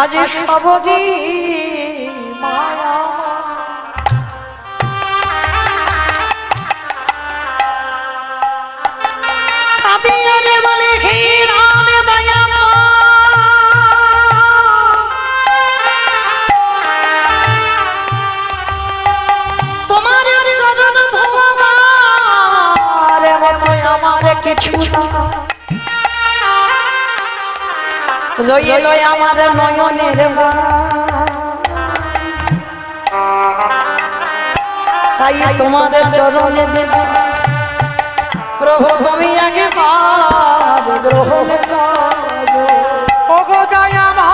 আজ শবরী মায়া কাঁদিয়ে বলে, হে রাম দয়া তোমার চরণ ধোবার আমার কিছু না, রইল আমার নয়নের তাই তোমার চরণে দেব। প্রভু তুমি আগে গ্রহণ করো। ওগো দয়া মা,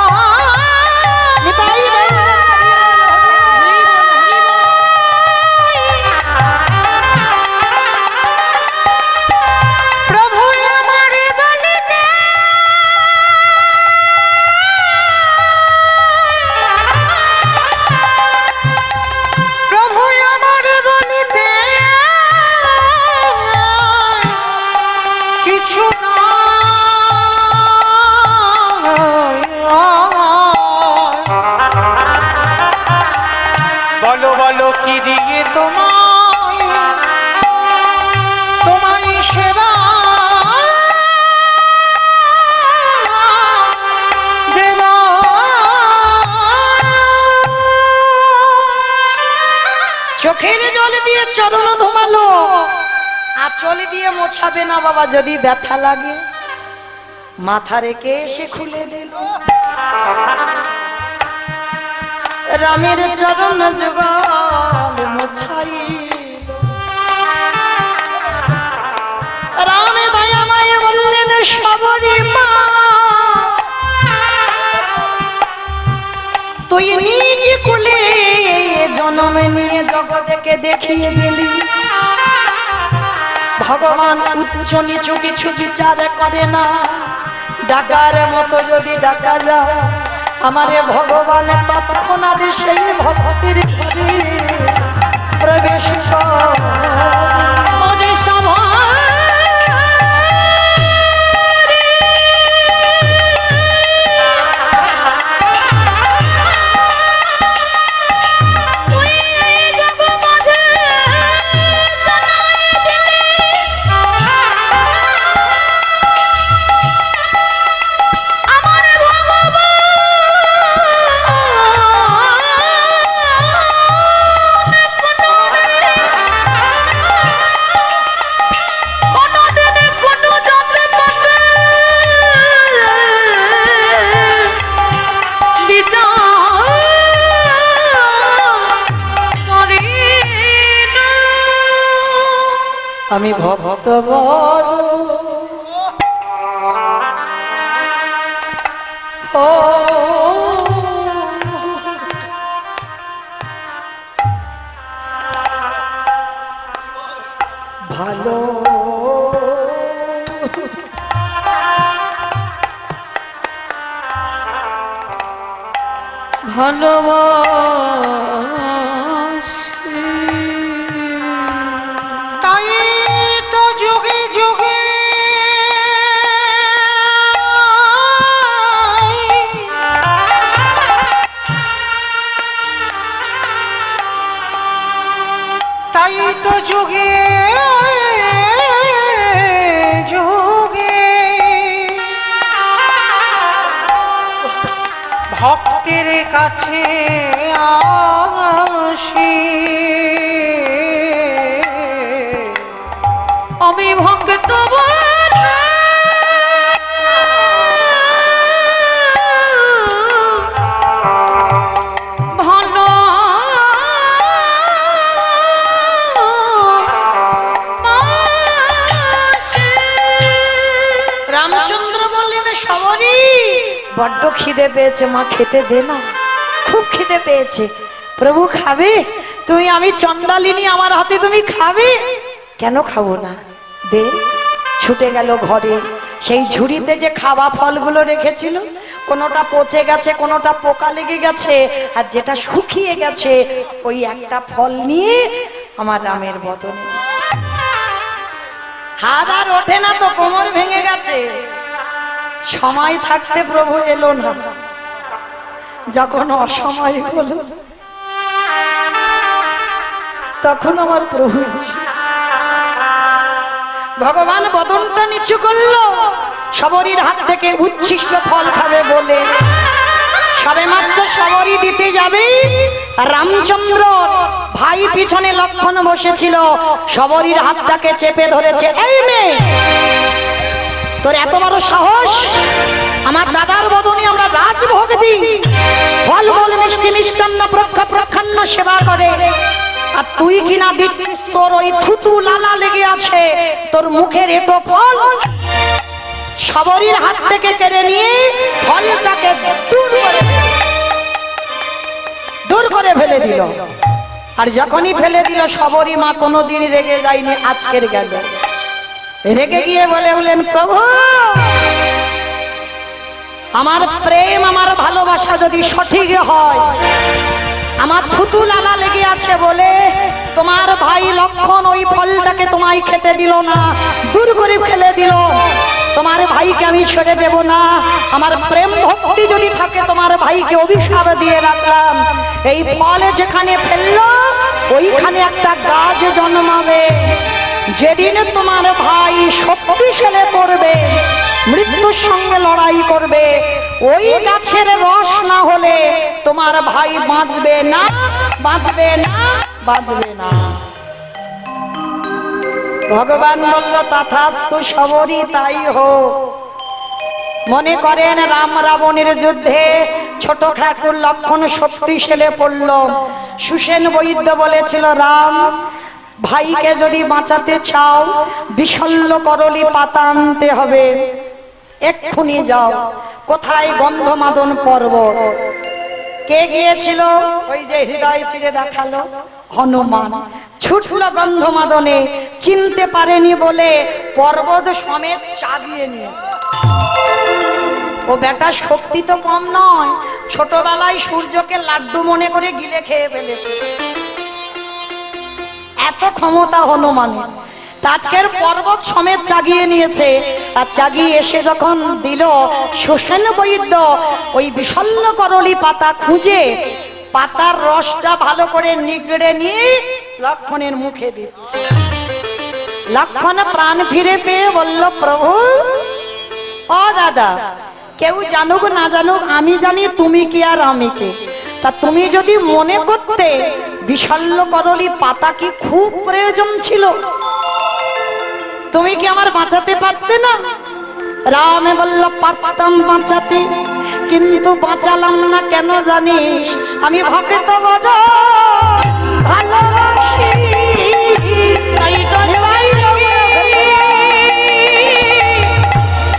নিতাই দিয়ে চরণ ধোমালো, আঁচল দিয়ে মোছাবে না বাবা, যদি ব্যথা লাগে মাথা রেখে এসে খুলে দিল। রামের চরণ যুগল মোছাই, রামে দয়া মায়ে বললেন সবরি মা, তুই নিজ কুলে জন্মে নিয়ে জগৎকে দেখিয়ে দিলি। ভগবান উচ্চ নিচু কিছু বিচার করে না, ডাকার মতো যদি ডাকা যায় আমারে ভগবান তৎক্ষণাৎ সেই ভক্তির ঘরে প্রবেশ করে। আমি ভক্ত বড় ও ভালো ভালোবাসি, তাই তো যুগে যুগে তাই তো যুগে যুগে ভক্তের কাছে আসি। আমি ভক্ত ভালো রামচন্দ্র বললেন সবরি বড্ড খিদে পেয়েছে মা, খেতে দে না, খুব খিদে পেয়েছে। প্রভু খাবে? তুমি, আমি চন্ডালিনী, আমার হাতে তুমি খাবে? কেন খাবো না, দে। ছুটে গেল ঘরে, সেই ঝুড়িতে যে খাওয়া ফলগুলো রেখেছিল কোনোটা পচে গেছে, কোনোটা পোকা লেগে গেছে, আর যেটা শুকিয়ে গেছে ওই একটা ফল নিয়ে আমার রামের বদনে দিচ্ছে। হাত আর ওঠে না তো, কোমর ভেঙে গেছে। সময় থাকতে প্রভু এলো না, যখন অসময় হলো তখন আমার প্রভু ভগবান বদনটা নিচু করলো, সবরীর হাত থেকে উচ্ছিষ্ট ফল খাবে বলে। সবে মাত্র সবরী দিতে যাবে, রামচন্দ্র ভাই পিছনে লক্ষণ বসেছিল, সবরীর হাতটাকে চেপে ধরেছে। এই মেয়ে, তোর এত বড় সাহস, আমার দাদার বদনে আমরা রাজভোগ দিই, ফল ফল মিষ্টি মিষ্টান্ন প্রখান্ন সেবা করে, আর তুই কিনা দিচ্ছিস তোর ওই থুতু লালা লেগে আছে, তোর মুখের এটো ফল। সবরীর হাত থেকে কেড়ে নিয়ে ফলটাকে দূর করে ফেলে দিল। আর যখনই ফেলে দিল, সবরী মা কোনোদিন রেগে যায়নি, আজকের গেল। রেগে গিয়ে বলে উঠলেন, প্রভু আমার প্রেম, আমার ভালোবাসা যদি সঠিক হয়, আমার থুতু লালা লেগে আছে বলে তোমার ভাই লক্ষণ ওই ফলটাকে তোমায় খেতে দিল না, দূর করে ফেলে দিল। তোমার ভাইকে আমি ছেড়ে দেব না। আমার প্রেম ভক্তি যদি থাকে, তোমার ভাইকে অভিশাপ দিয়ে রাখলাম, এই ফলে যেখানে ফেললো ওইখানে একটা গাছ জন্মাবে। যেদিন তোমার ভাই শক্তিশালী পড়বে, মৃত্যুর সঙ্গে লড়াই করবে, ওই গাছের রস না হলে তোমার ভাই বাঁচবে না, বাঁচবে না, বাঁচবে না। ভগবান বলল তথাস্তু শবরী, তাই হোক। মনে করেন রাম রাবণের যুদ্ধে ছোট ঠাকুর লক্ষণ শক্তিশালী পড়ল। সুসেন বৈদ্য বলেছিল, রাম ভাইকে যদি বাঁচাতে চাও বিশল্য করলি পাতা আনতে হবে, এক্ষুনি যাও। কোথায়? গন্ধমাদন পর্বত। কে গিয়েছিল? ওই যে হৃদয় চিরে দেখালো হনুমান। ছুটল গন্ধমাদনে, চিনতে পারেনি বলে পর্বত সমেত চাগিয়ে নিয়েছে। ও বেটা শক্তি তো কম নয়, ছোটবেলায় সূর্যকে লাড্ডু মনে করে গিলে খেয়ে ফেলেছে, এত ক্ষমতা হনুমানের। আজকের পর্বত সমেত চাগিয়ে নিয়েছে। আর চাগিয়ে এসে যখন দিল, সুসেন বৈদ্য ওই বিশল্য করলি পাতা খুঁজে পাতার রসটা ভালো করে নিগড়ে নিয়ে লক্ষণের মুখে দিচ্ছে। লক্ষণ প্রাণ ফিরে পেয়ে বলল, প্রভু ও দাদা, কেউ জানুক না জানুক আমি জানি তুমি কি আর আমি কে। তা তুমি যদি মনে করতে বিশল্য করলি পাতা কি খুব প্রয়োজন ছিল, তুমি কি আমার বাঁচাতে পারতে না? রামে বলল, পারতাম বাঁচাতে, কিন্তু বাঁচালাম না কেন জানিস? আমি ভক্ত বড় ভালোবাসি, তাই তো জয় জয়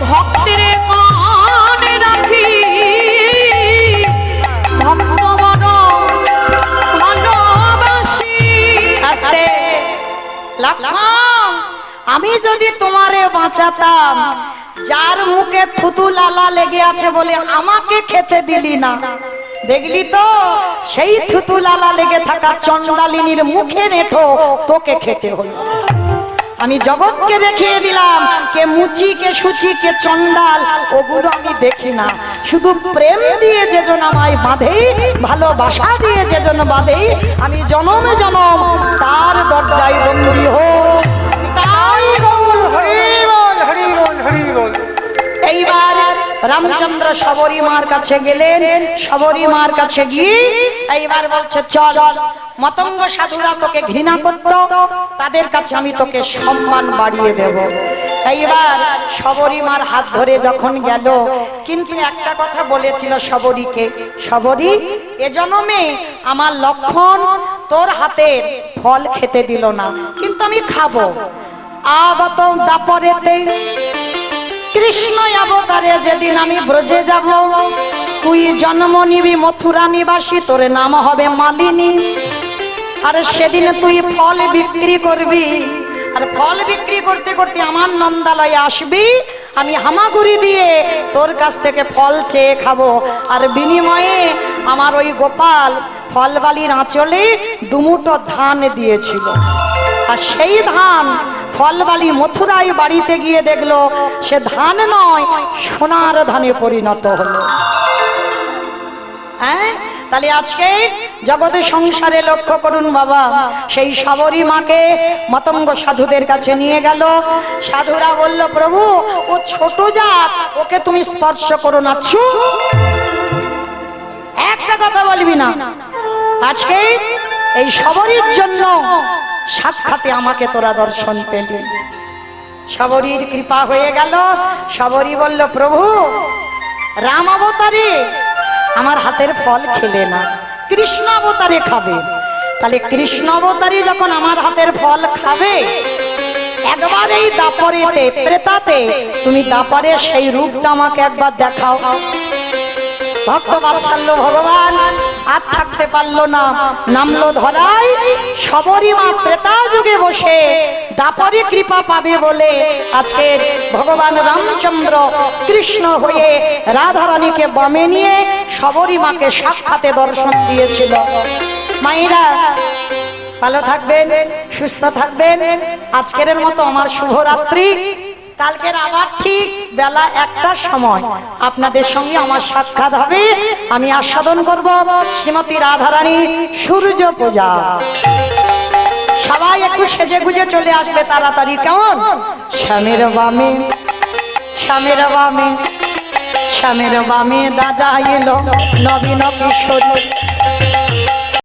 ভক্তের মনে রাখি, ভক্ত বড় ভালোবাসি। আস্তে লক্ষণ, আমি যদি তোমারে বাঁচাতাম, যার মুখে থুতু লালা লেগে আছে বলে আমাকে খেতে দিলি না, দেখলি তো সেই থুতু লালা লেগে থাকা চন্ডালিনীর মুখে নেঠো তোকে খেতে হলো। আমি জগৎকে দেখিয়ে দিলাম কে মুচি কে সুচি কে চন্ডাল, ওগুলো আমি দেখি না। শুধু প্রেম দিয়ে যেজন আমায় বাঁধে, ভালোবাসা দিয়ে যেজন বাঁধে, আমি জনমে জনম তার দরজায় বন্দী হোক। তাই বল, হরি বল, হরি বল, হরি বল। এইবার রামচন্দ্র শবরী মার কাছে গেলেন। শবরী মার কাছে গিয়ে এইবার বলছে, চল, মতঙ্গ সাধুরা তোকে ঘৃণা করত, তাদের কাছে আমি তোকে সম্মান বাড়িয়ে দেব। এইবার শবরী মার হাত ধরে যখন গেল, কিন্তু একটা কথা বলেছিল শবরীকে, শবরী এ জন্মে আমার লক্ষণ তোর হাতের ফল খেতে দিল না, কিন্তু আমি খাবো। আগত দাপরেতে কৃষ্ণ অবতারে যেদিন আমি ব্রজে যাব, তুই জন্ম নিবি মথুরা নিবাসী, তোর নাম হবে মালিনী। আর সেদিন তুই ফল বিক্রি করবি, আর ফল বিক্রি করতে করতে আমার নন্দালয়ে আসবি, আমি হামাগুড়ি দিয়ে তোর কাছ থেকে ফল চেয়ে খাবো। আর বিনিময়ে আমার ওই গোপাল ফলবালির আঁচলে দুমুঠো ধান দিয়েছিল, আর সেই ধান ফলবালি মথুরায় বাড়িতে গিয়ে দেখলো সে ধান নয়, সোনার ধানে পরিণত হলো। হ্যাঁ, তাহলে আজকে জগতের সংসারে লক্ষ্য করুন বাবা, সেই শবরী মাকে মতঙ্গ সাধুদের কাছে নিয়ে গেল। সাধুরা বলল, প্রভু ও ছোট জাত, ওকে তুমি স্পর্শ করো না। একটা কথা বলবি না। আজকে এই শবরীর জন্য সাক্ষাতে আমাকে তোরা দর্শন পেলি। শবরীর কৃপা হয়ে গেল। শবরী বলল, প্রভু রাম অবতারে আমার হাতের ফল খেলে না, কৃষ্ণ অবতারে খাবে। তাহলে কৃষ্ণ অবতারে যখন আমার হাতের ফল খাবে, একবার এই দাপরেতে ত্রেতাতে তুমি দাপরে সেই রূপটা আমাকে একবার দেখাও। ভক্ত বাৎসল্য ভগবান আর থাকতে পারলো না, নামলো ধরায়। শবরী মা ত্রেতা যুগে বসে দাপরে কৃপা পাবে বলে আজকে ভগবান রামচন্দ্র কৃষ্ণ হয়ে রাধারানীকে বামে নিয়ে শবরী মাকে সাক্ষাতে দর্শন দিয়েছিল। মায়েরা ভালো থাকবেন, সুস্থ থাকবেন। আজকের মতো আমার শুভরাত্রি। কালকের আবার ঠিক বেলা 1টার সময় আপনাদের সঙ্গে আমার সাক্ষাৎ হবে। আমি আস্বাদন করব শ্রীমতী রাধারানী সূর্য পূজা। সবাই একটু সেজে গুজে চলে আসবে তাড়াতাড়ি, কেমন? শ্যামের বামে, শ্যামের বামে, শ্যামের বামে দাদা এলো নবীন কিশোরী।